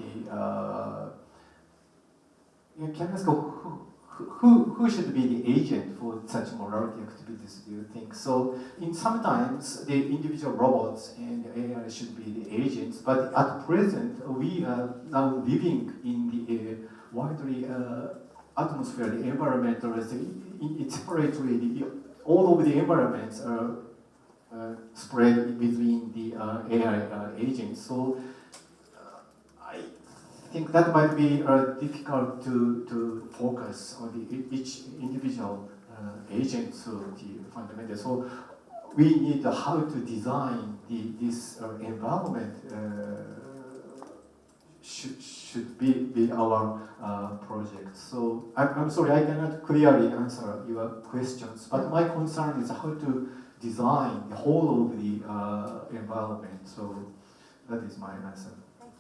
can I ask who should be the agent for such morality activities? Do you think so? Sometimes the individual robots and AI should be the agents, but at present we are now living in the widely atmosphere, the environment, or it's separately all of the environments are spread between the AI agents. So I think that might be difficult to focus on each individual agent to the fundamental. So we need how to design this environment should be our project. So I'm sorry, I cannot clearly answer your questions, but my concern is how to design the whole of the environment. So that is my answer. Thank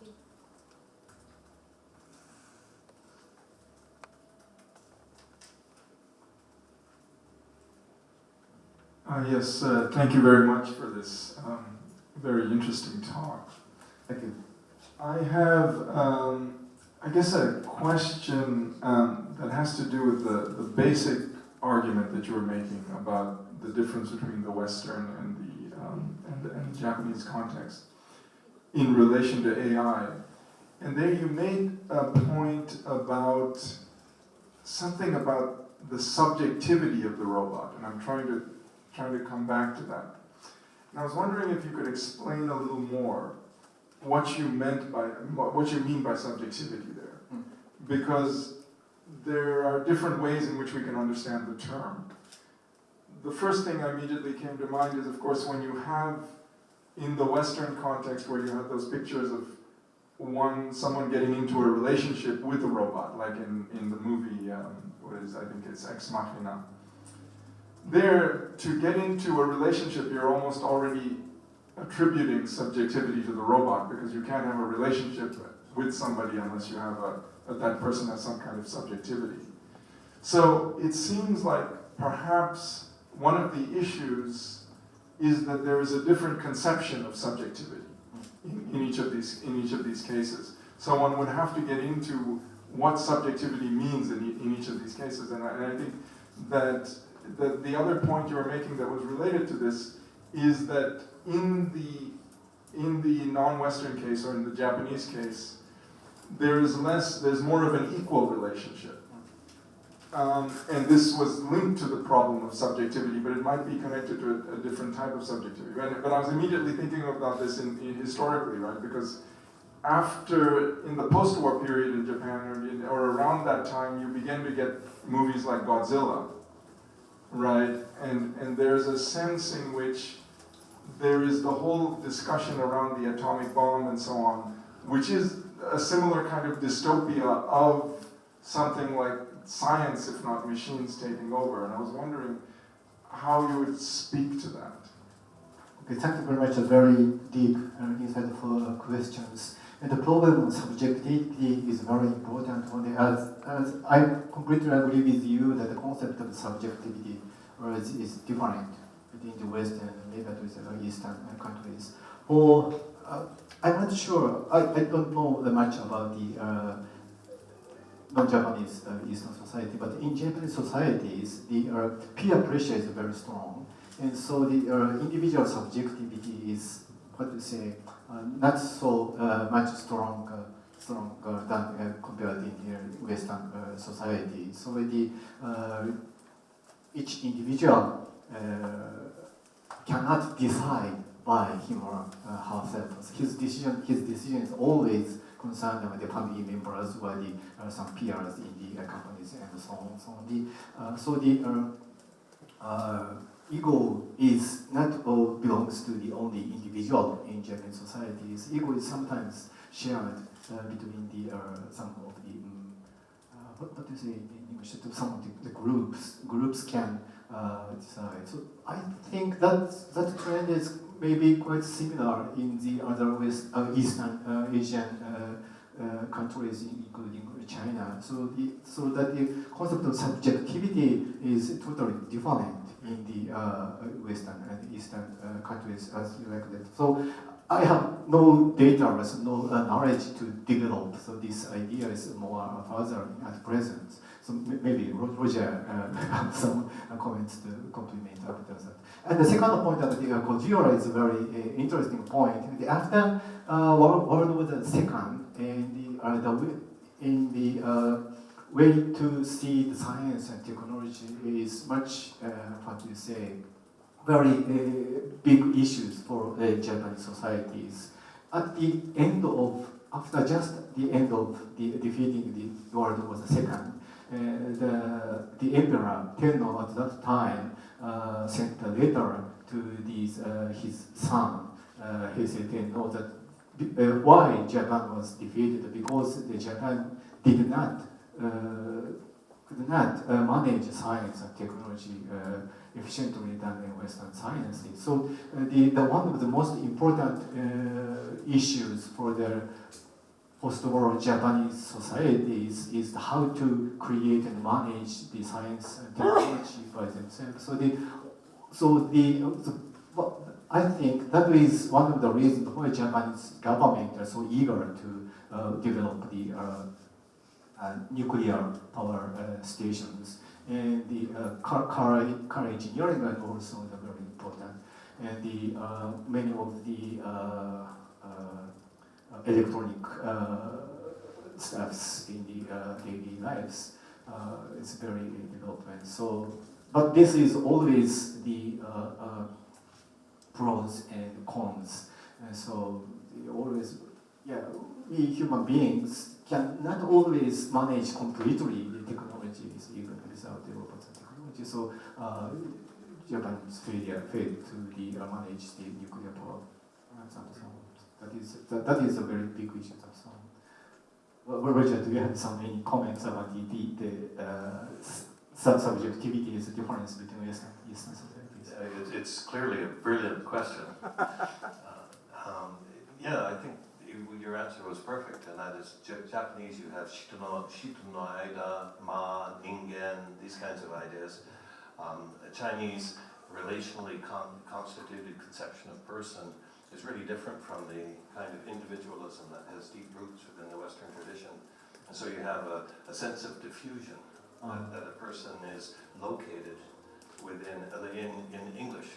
you. Yes, thank you very much for this very interesting talk. Thank you. I have, I guess, a question that has to do with the basic argument that you were making about the difference between the Western and the Japanese context in relation to AI. And there you made a point about something about the subjectivity of the robot, and I'm trying to come back to that. And I was wondering if you could explain a little more what you mean by subjectivity there, because there are different ways in which we can understand the term. The first thing that immediately came to mind is, of course, when you have, in the Western context, where you have those pictures of someone getting into a relationship with a robot, like in the movie, I think it's Ex Machina. There, to get into a relationship, you're almost already attributing subjectivity to the robot, because you can't have a relationship with somebody unless you have that person has some kind of subjectivity. So it seems like perhaps one of the issues is that there is a different conception of subjectivity in each of these cases. So one would have to get into what subjectivity means in each of these cases, and I think that the other point you were making that was related to this is that in the non-Western case, or in the Japanese case, there's more of an equal relationship. And this was linked to the problem of subjectivity, but it might be connected to a different type of subjectivity. But I was immediately thinking about this historically, right? Because in the post-war period in Japan, or around that time, you began to get movies like Godzilla, right? And there's a sense in which there is the whole discussion around the atomic bomb and so on, which is a similar kind of dystopia of something like science, if not machines, taking over. And I was wondering how you would speak to that. Okay, thank you very much. A very deep and insightful questions. And the problem of subjectivity is very important. As I completely agree with you that the concept of subjectivity is different between the Western and maybe the Eastern countries. Or I'm not sure. I don't know much about the non-Japanese Eastern society, but in Japanese societies, the peer pressure is very strong, and so the individual subjectivity is, not so much stronger than compared in the Western society. So each individual cannot decide by him or herself. His decision is always concerned with the family members or some peers in the companies and so on. So the ego is not all belongs to the only individual in Japanese societies. Ego is sometimes shared between the some of the what do you say in English? Some of the groups. Groups can decide. So I think that trend is maybe quite similar in the other Eastern Asian countries, including China. So that the concept of subjectivity is totally different in the Western and Eastern countries, as you like that. So I have no data, so no knowledge to develop. So this idea is more further at present. So maybe Roger have some comments to complement after that. And the second point that Gojira is a very interesting point. After World War II, and the way to see the science and technology is much, what do you say, very big issues for Japanese societies. At the end of, after just the end of the defeating the World War II, the emperor Tenno at that time sent a letter to his son Heisei Tenno that why Japan was defeated, because Japan did not could not manage science and technology efficiently than in Western sciences. So the one of the most important issues for the post-war Japanese societies is how to create and manage the science and technology by themselves. I think that is one of the reasons why Japanese government are so eager to develop the nuclear power stations, and the car engineering is also very important, and the many of the electronic stuffs in the daily lives is very development. So, but this is always the pros and cons, and so always, we human beings cannot always manage completely the technologies even without the robots and technology. So Japan's failed to manage the nuclear power. That is a very big issue. Well, Roger, do you have any comments about the subjectivity is the difference between West and Eastern societies? It's clearly a brilliant question. I think your answer was perfect, and that is Japanese. You have shito no aida, ma, ningen, these kinds of ideas. Chinese relationally constituted conception of person is really different from the kind of individualism that has deep roots within the Western tradition. And so you have a sense of diffusion, that a person is located within, in English,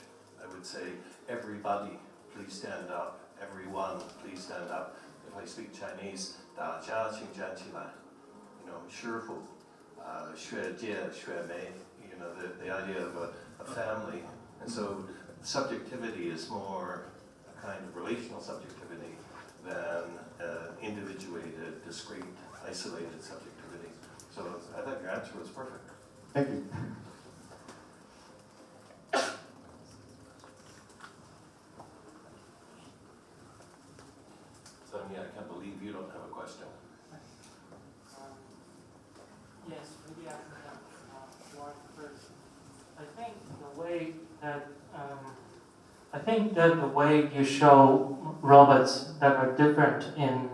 I would say, everybody, please stand up. Everyone, please stand up. If I speak Chinese, 大家请站起来. Shifu, xue jie, xue mei, the idea of a family. And so subjectivity is more a kind of relational subjectivity than individuated, discrete, isolated subjectivity. So I thought your answer was perfect. Thank you. Sonia, I can't believe you don't have a question. Yes, maybe I can have one first. I think that the way you show robots that are different in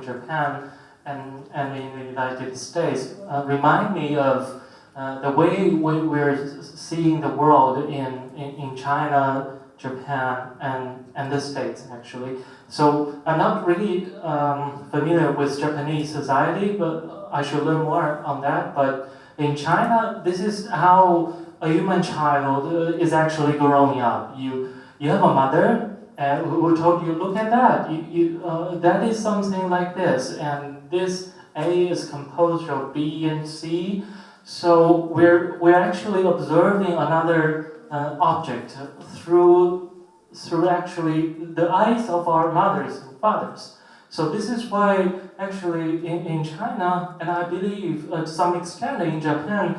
Japan and in the United States remind me of the way we're seeing the world in China, Japan, and the States, actually. So I'm not really familiar with Japanese society, but I should learn more on that. But in China, this is how a human child is actually growing up. You have a mother who told you, look at that. That is something like this, and this A is composed of B and C. So we're actually observing another object through actually the eyes of our mothers and fathers. So this is why actually in China, and I believe to some extent in Japan,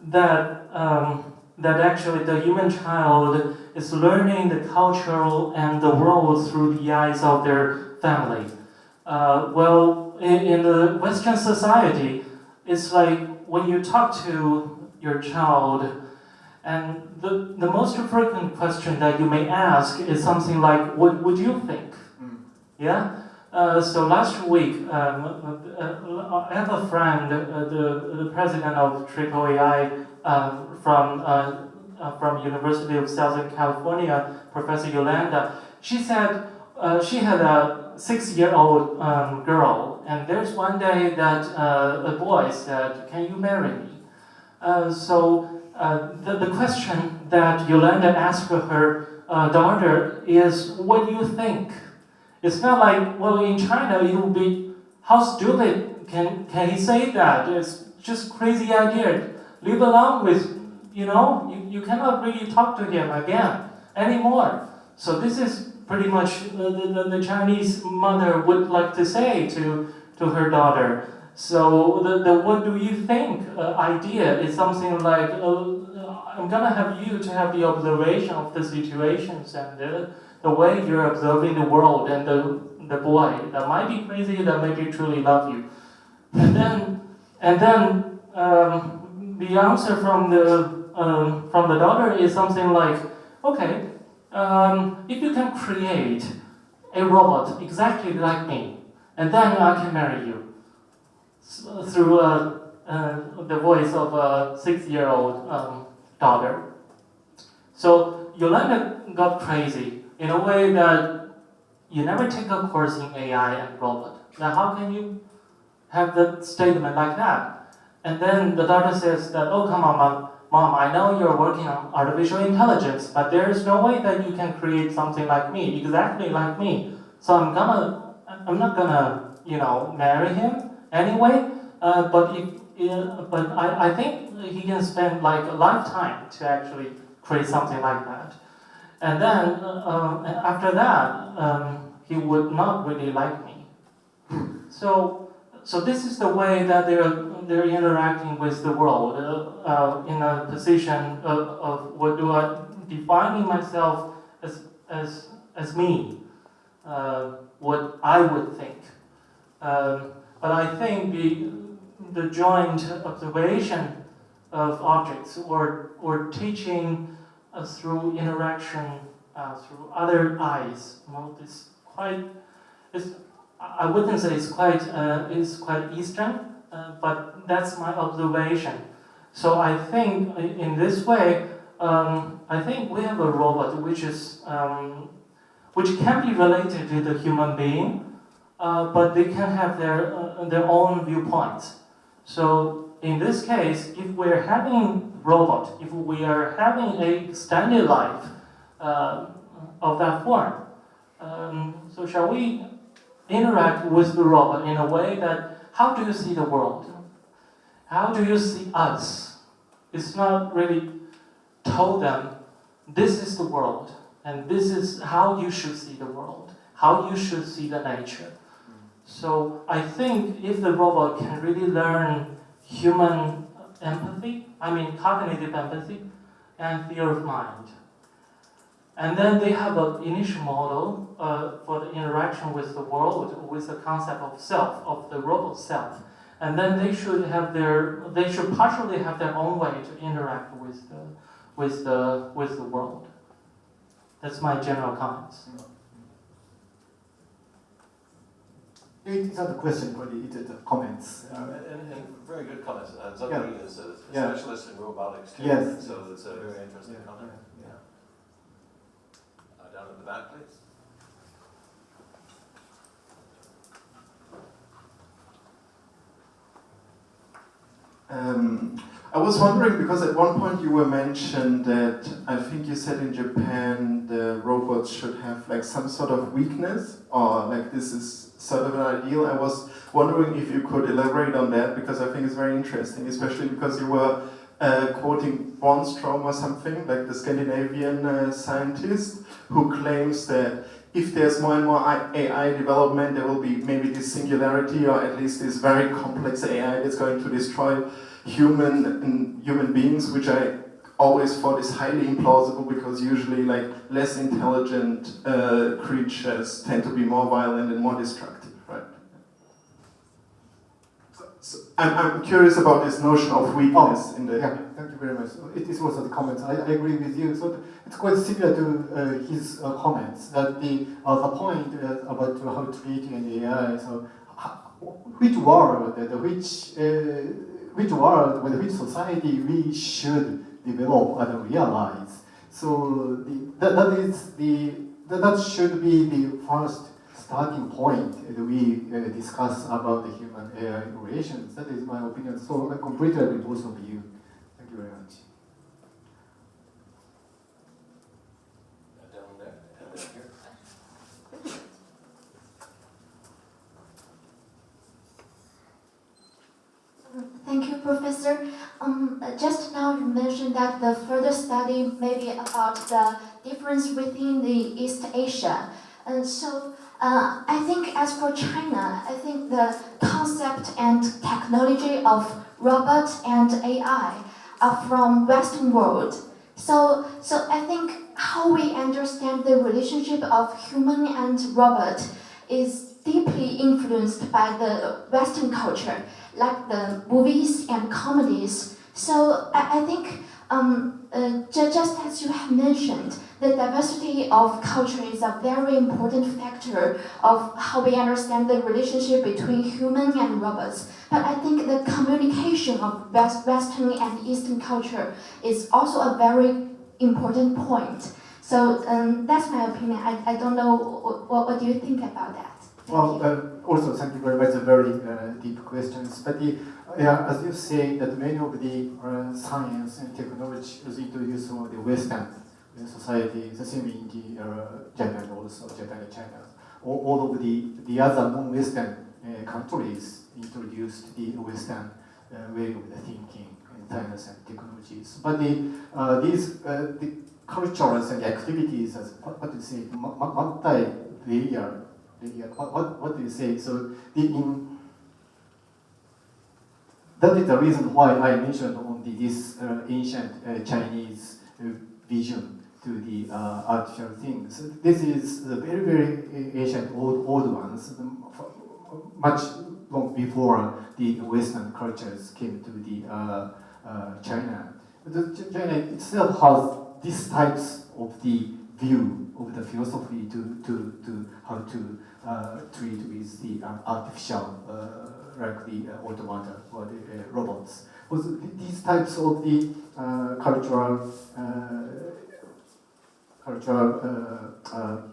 that actually the human child is learning the cultural and the world through the eyes of their family. In the Western society, it's like when you talk to your child, and the most frequent question that you may ask is something like, what would you think? Yeah? So last week, I have a friend, the president of AAAI from University of Southern California, Professor Yolanda. She said she had a 6-year-old girl, and there's one day that a boy said, "Can you marry me?" The question that Yolanda asked her daughter is, "What do you think?" It's not like, well, in China it would be, how stupid can he say that? It's just crazy idea. Live along with, you cannot really talk to him again anymore. So this is pretty much the Chinese mother would like to say to her daughter. So the what do you think idea is something like, I'm gonna have you to have the observation of the situations and the way you're observing the world and the boy that might be crazy, that maybe truly love you. And then the answer from the daughter is something like, okay, if you can create a robot exactly like me, and then I can marry you through the voice of a 6-year-old daughter. So Yolanda got crazy in a way that you never take a course in AI and robot. Now how can you have the statement like that? And then the daughter says that, oh, come on, Mom, I know you're working on artificial intelligence, but there is no way that you can create something like me, exactly like me. So I'm not gonna, marry him anyway. But I think he can spend like a lifetime to actually create something like that. And then after that, he would not really like me. So this is the way that they're interacting with the world in a position of what do I defining myself as me, what I would think. But I think the joint observation of objects or teaching through interaction through other eyes, I wouldn't say it's quite Eastern, but that's my observation. So I think in this way, I think we have a robot which can be related to the human being, but they can have their own viewpoints. So in this case, if we're having robot, if we are having a extended life of that form, so shall we interact with the robot in a way that, how do you see the world? How do you see us? It's not really told them, this is the world, and this is how you should see the world, how you should see the nature. So I think if the robot can really learn human empathy, cognitive empathy, and theory of mind, and then they have an initial model for the interaction with the world, with the concept of self, of the robot self, and then they should partially have their own way to interact with the world. That's my general comments. It's not a question, but it's a comments. And very good comments. Zogby is a specialist in robotics too, yes. So it's a very interesting comment. Yeah. Down at the back, please. I was wondering, because at one point you were mentioned that, I think you said in Japan the robots should have like some sort of weakness, or like this is sort of an ideal. I was wondering if you could elaborate on that, because I think it's very interesting, especially because you were quoting Bornstrom or something, like the Scandinavian scientist, who claims that if there's more and more AI development, there will be maybe this singularity, or at least this very complex AI that's going to destroy human beings, which I always thought is highly implausible, because usually like less intelligent creatures tend to be more violent and more destructive, right? So I'm curious about this notion of weakness in the... Yeah, thank you very much. It is also the comments. I agree with you. So it's quite similar to his comments that the point about how to treat an AI. So, which world, which world, with which society we should develop and realize. So that should be the first starting point that we discuss about the human-AI relations. That is my opinion. So I completely agree with both of you. Thank you very much. Down there, and then here. Thank you, Professor. Just now you mentioned that the further study may be about the difference within the East Asia. And so I think as for China, I think the concept and technology of robots and AI are from Western world. So I think how we understand the relationship of human and robot is deeply influenced by the Western culture, like the movies and comedies. So I think just as you have mentioned, the diversity of culture is a very important factor of how we understand the relationship between human and robots. But I think the communication of Western and Eastern culture is also a very important point. So that's my opinion. I don't know what do you think about that? Also, thank you very much. Very deep questions. But as you say, that many of the science and technology is introduced from the Western society, the same in the Japan also, Japan and China. All of the other non-Western countries introduced the Western way of the thinking and science and technologies. But the cultures and activities, as what do you say, multi-layer. What do you say? So that is the reason why I mentioned on this ancient Chinese vision to the artificial things. This is the very, very ancient old ones, much long before the Western cultures came to the China. China itself has these types of the view of the philosophy to how to treat with the artificial, like the automata or the robots. Also, these types of the cultural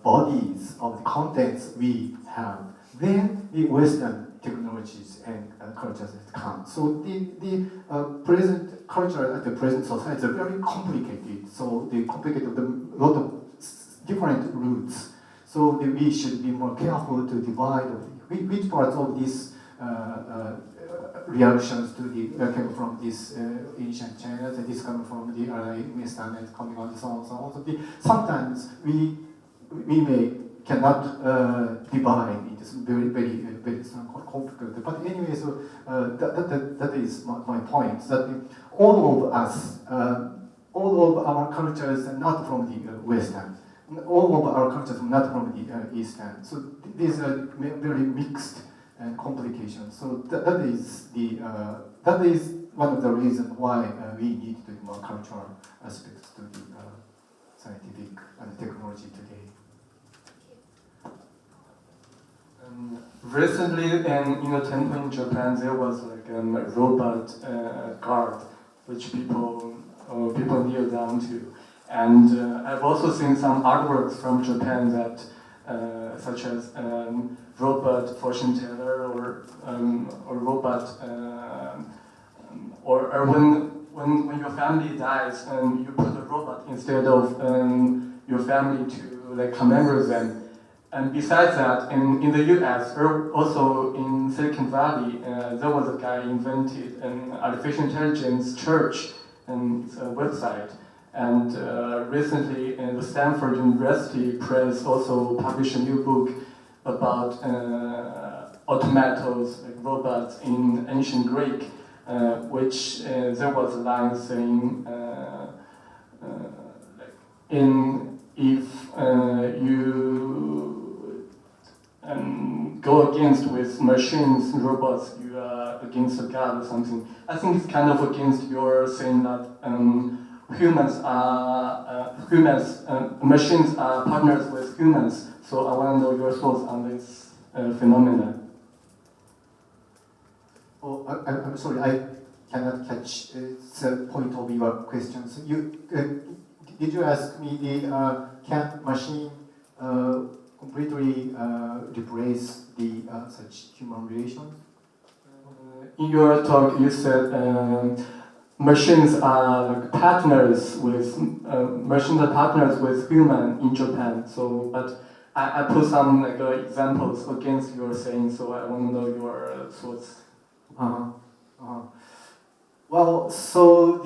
bodies of the contents we have, then the Western technologies and cultures that come. So the present culture and the present society are very complicated. So they complicated a lot of different roots. So we should be more careful to divide which parts of these reactions to the came from this ancient China, and this come from the Western and coming on so on so on. So sometimes we cannot divide into very very complicated. But anyway, so that is my point. That all of us, all of our cultures are not from the Western. All of our cultures are not from the Eastern. So these are very mixed and complications. So that is one of the reasons why we need to do more cultural aspects to the scientific and technology today. Recently, in a temple in Japan, there was like a robot guard, which people kneel down to. And I've also seen some artworks from Japan that, such as robot fortune teller or robot, or when your family dies and you put a robot instead of your family to like commemorate them. And besides that, in the US, or also in Silicon Valley, there was a guy invented an artificial intelligence church, and it's a website. And recently, the Stanford University Press also published a new book about automatos, like robots in ancient Greek, which there was a line saying, if you go against with machines, robots, you are against a god or something. I think it's kind of against your saying that machines are partners with humans. So I want to know your thoughts on this phenomenon. Oh, I'm sorry, I cannot catch the point of your questions. Did you ask me can machine completely replace the such human relations? In your talk, you said machines are like partners with human in Japan. So, but I put some like examples against your saying. So I want to know your thoughts. Well, so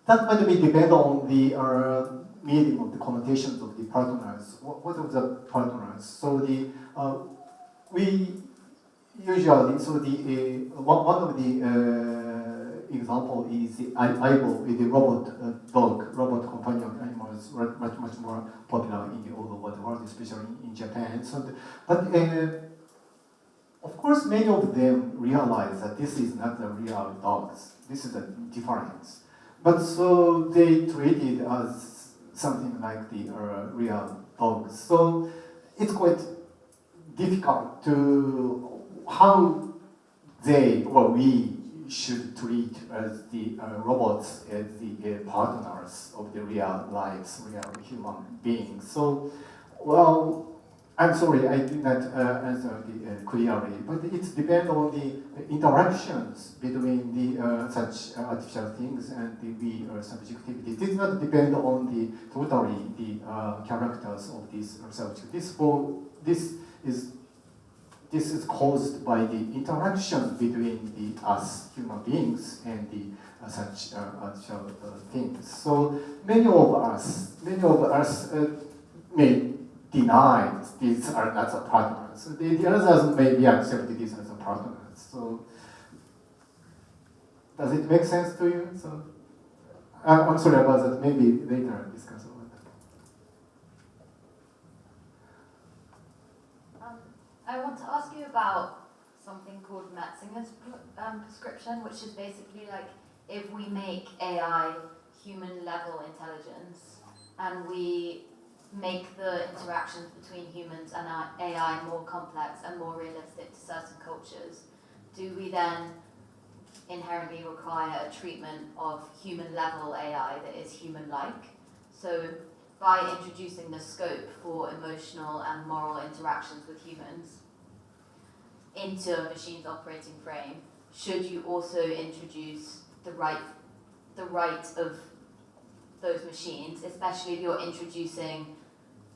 that might be depend on the meaning of the connotations of the partners. What of the partners? So we usually one of the example is the Aibo, the robot companion animals, much more popular in the all over the world, especially in Japan. Of course, many of them realize that this is not the real dogs. This is a difference. But so they treat it as something like the real dogs. So it's quite difficult to how they or we should treat as the robots as the partners of the real lives, real human beings. So, well, I'm sorry, I did not answer clearly, but it depends on the interactions between the such artificial things and the we subjectivity. It does not depend on the totally the characters of this subject. This is caused by the interaction between the us human beings and the such artificial things. So many of us may deny these are not the partners. The others maybe accept these as a partners. So does it make sense to you? So I'm sorry about that. Maybe later discuss about that. I want to ask you about something called Metzinger's prescription, which is basically like if we make AI human level intelligence and we make the interactions between humans and AI more complex and more realistic to certain cultures, do we then inherently require a treatment of human level AI that is human-like? So by introducing the scope for emotional and moral interactions with humans into a machine's operating frame, should you also introduce the right of those machines, especially if you're introducing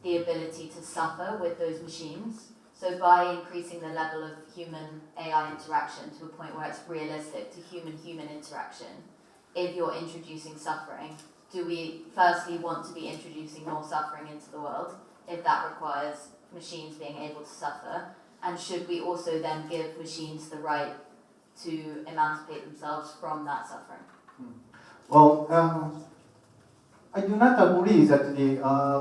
the ability to suffer with those machines? So by increasing the level of human AI interaction to a point where it's realistic to human-human interaction, if you're introducing suffering, do we firstly want to be introducing more suffering into the world, if that requires machines being able to suffer? And should we also then give machines the right to emancipate themselves from that suffering? Well, I do not agree that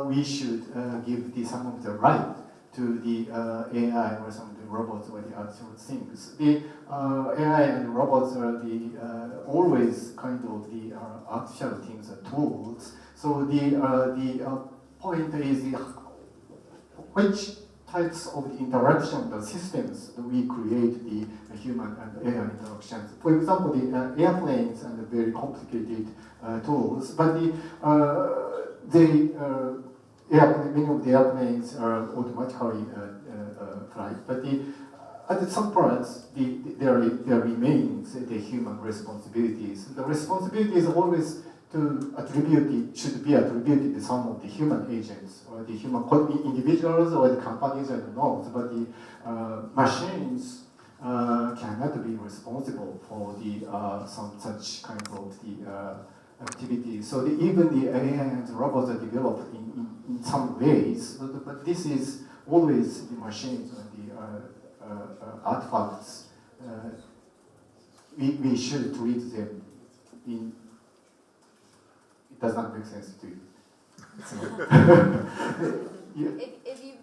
we should give some of the right to the AI or some of the robots or the artificial things. The AI and robots are always kind of the artificial things, tools. So the point is which types of the interaction, the systems that we create the human and AI interactions. For example, the airplanes and the very complicated tools, but many of the airplanes are automatically fly. But at some points, there remains the human responsibilities. The responsibility is always should be attributed to some of the human agents or the human individuals or the companies, I don't know. But the machines cannot be responsible for some such kind of the activity. So even the AI and the robots are developed in some ways, but this is always the machines and the artifacts. We should treat them in. Does not make sense to you. If you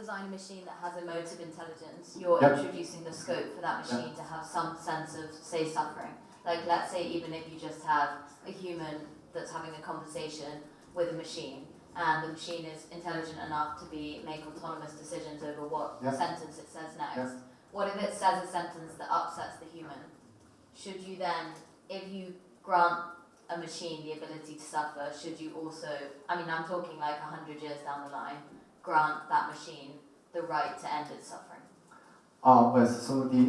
design a machine that has emotive intelligence, you're Yep. introducing the scope for that machine to have some sense of, say, suffering. Like, let's say even if you just have a human that's having a conversation with a machine, and the machine is intelligent enough to make autonomous decisions over what Yep. sentence it says next. Yep. What if it says a sentence that upsets the human? Should you then, if you grant a machine the ability to suffer, should you also, I mean, I'm talking like 100 years down the line, grant that machine the right to end its suffering? Well, so the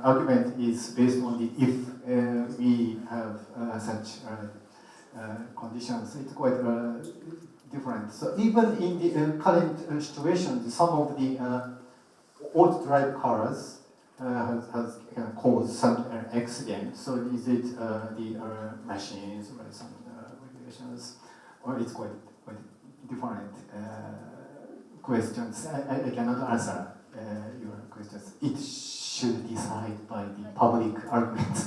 argument is based on the if we have such conditions, it's quite different. So even in the current situation, some of the old drive cars has caused some accident. So is it the machines or some regulations, or it's quite different questions? I cannot answer your questions. It should decide by the public argument.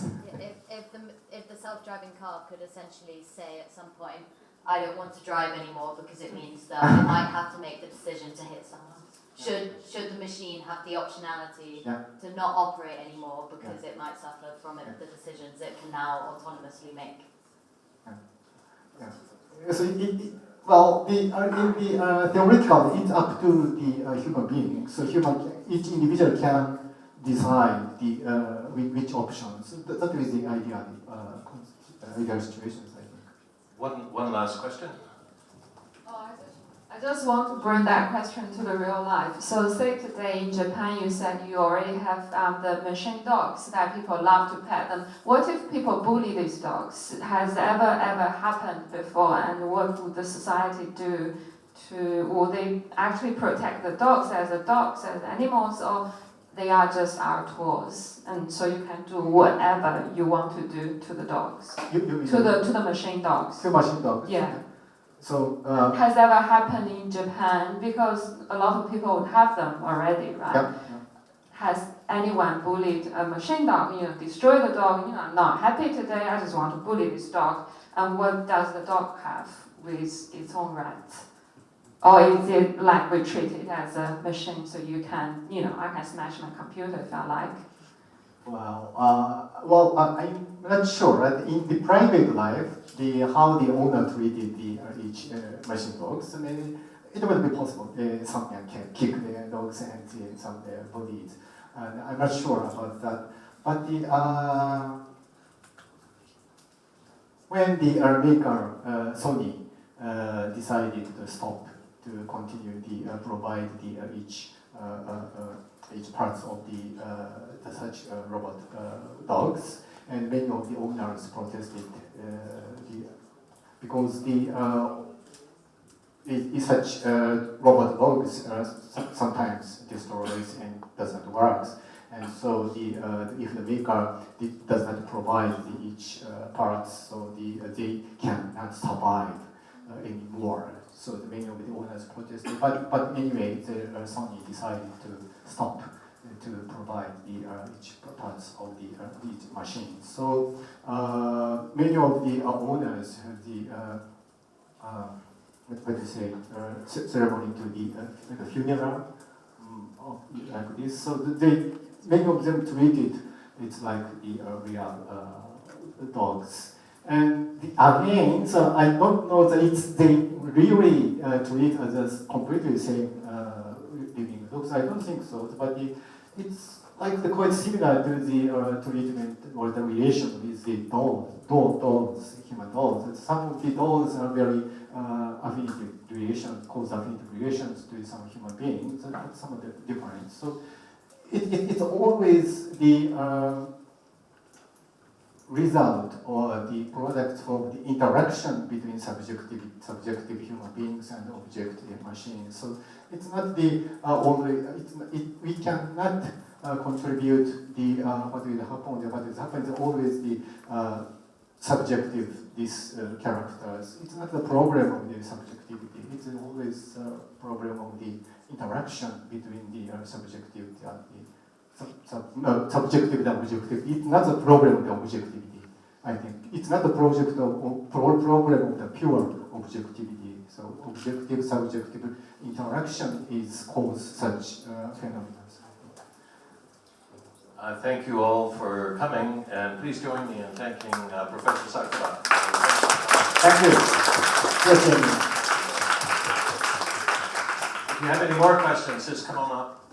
If the self-driving car could essentially say at some point, I don't want to drive anymore because it means that I might have to make the decision to hit someone. Should the machine have the optionality to not operate anymore because it might suffer from the decisions it can now autonomously make? So well, in the theoretical, it's up to the human being. So each individual can decide the which options. That is the idea of ideal situations, I think. One last question. I just want to bring that question to the real life. So say today in Japan, you said you already have the machine dogs that people love to pet them. What if people bully these dogs? Has ever happened before? And what would the society do will they actually protect the dogs as animals, or they are just our tools? And so you can do whatever you want to do to the dogs, to the machine dogs. To machine dogs. Yeah. So has ever happened in Japan, because a lot of people have them already, right? Yeah. Has anyone bullied a machine dog? Destroy the dog. I'm not happy today. I just want to bully this dog. And what does the dog have with its own rights? Or is it like we treat it as a machine, so you can, I can smash my computer if I like? Well, I'm not sure. Right? In the private life, how the owner treated each machine dogs, I mean, it will be possible. Someone can kick the dogs and some bodies. And I'm not sure about that. But when the maker Sony decided to stop to continue provide each parts of the such robot dogs, and many of the owners protested because such robot dogs sometimes destroys and doesn't work, and so if the maker does not provide each parts, so they cannot survive anymore. So many of the owners protested, but anyway, Sony decided to stop to provide each parts of each machine. So many of the owners have the ceremony to the funeral like this. So many of them treated it's like the real dogs. And again, so I don't know that they really treat as completely same living dogs. I don't think so, but it's like quite similar to the treatment or the relation with the dolls, human dolls. Some of the dolls are very affinity relations, cause affinity relations to some human beings, and some of the different. So it's always the result or the product of the interaction between subjective human beings and objective machines. So it's not the only. We cannot contribute the what will happen. What is happening is always the subjective these characters. It's not the problem of the subjectivity. It's always a problem of the interaction between the subjective and the subjective and objective. It's not the problem of the objectivity. I think it's not the problem of the pure objectivity. So objective-subjective interaction is cause such phenomena. Thank you all for coming, and please join me in thanking Professor Sakura. Thank you. Yes, If you have any more questions, just come on up.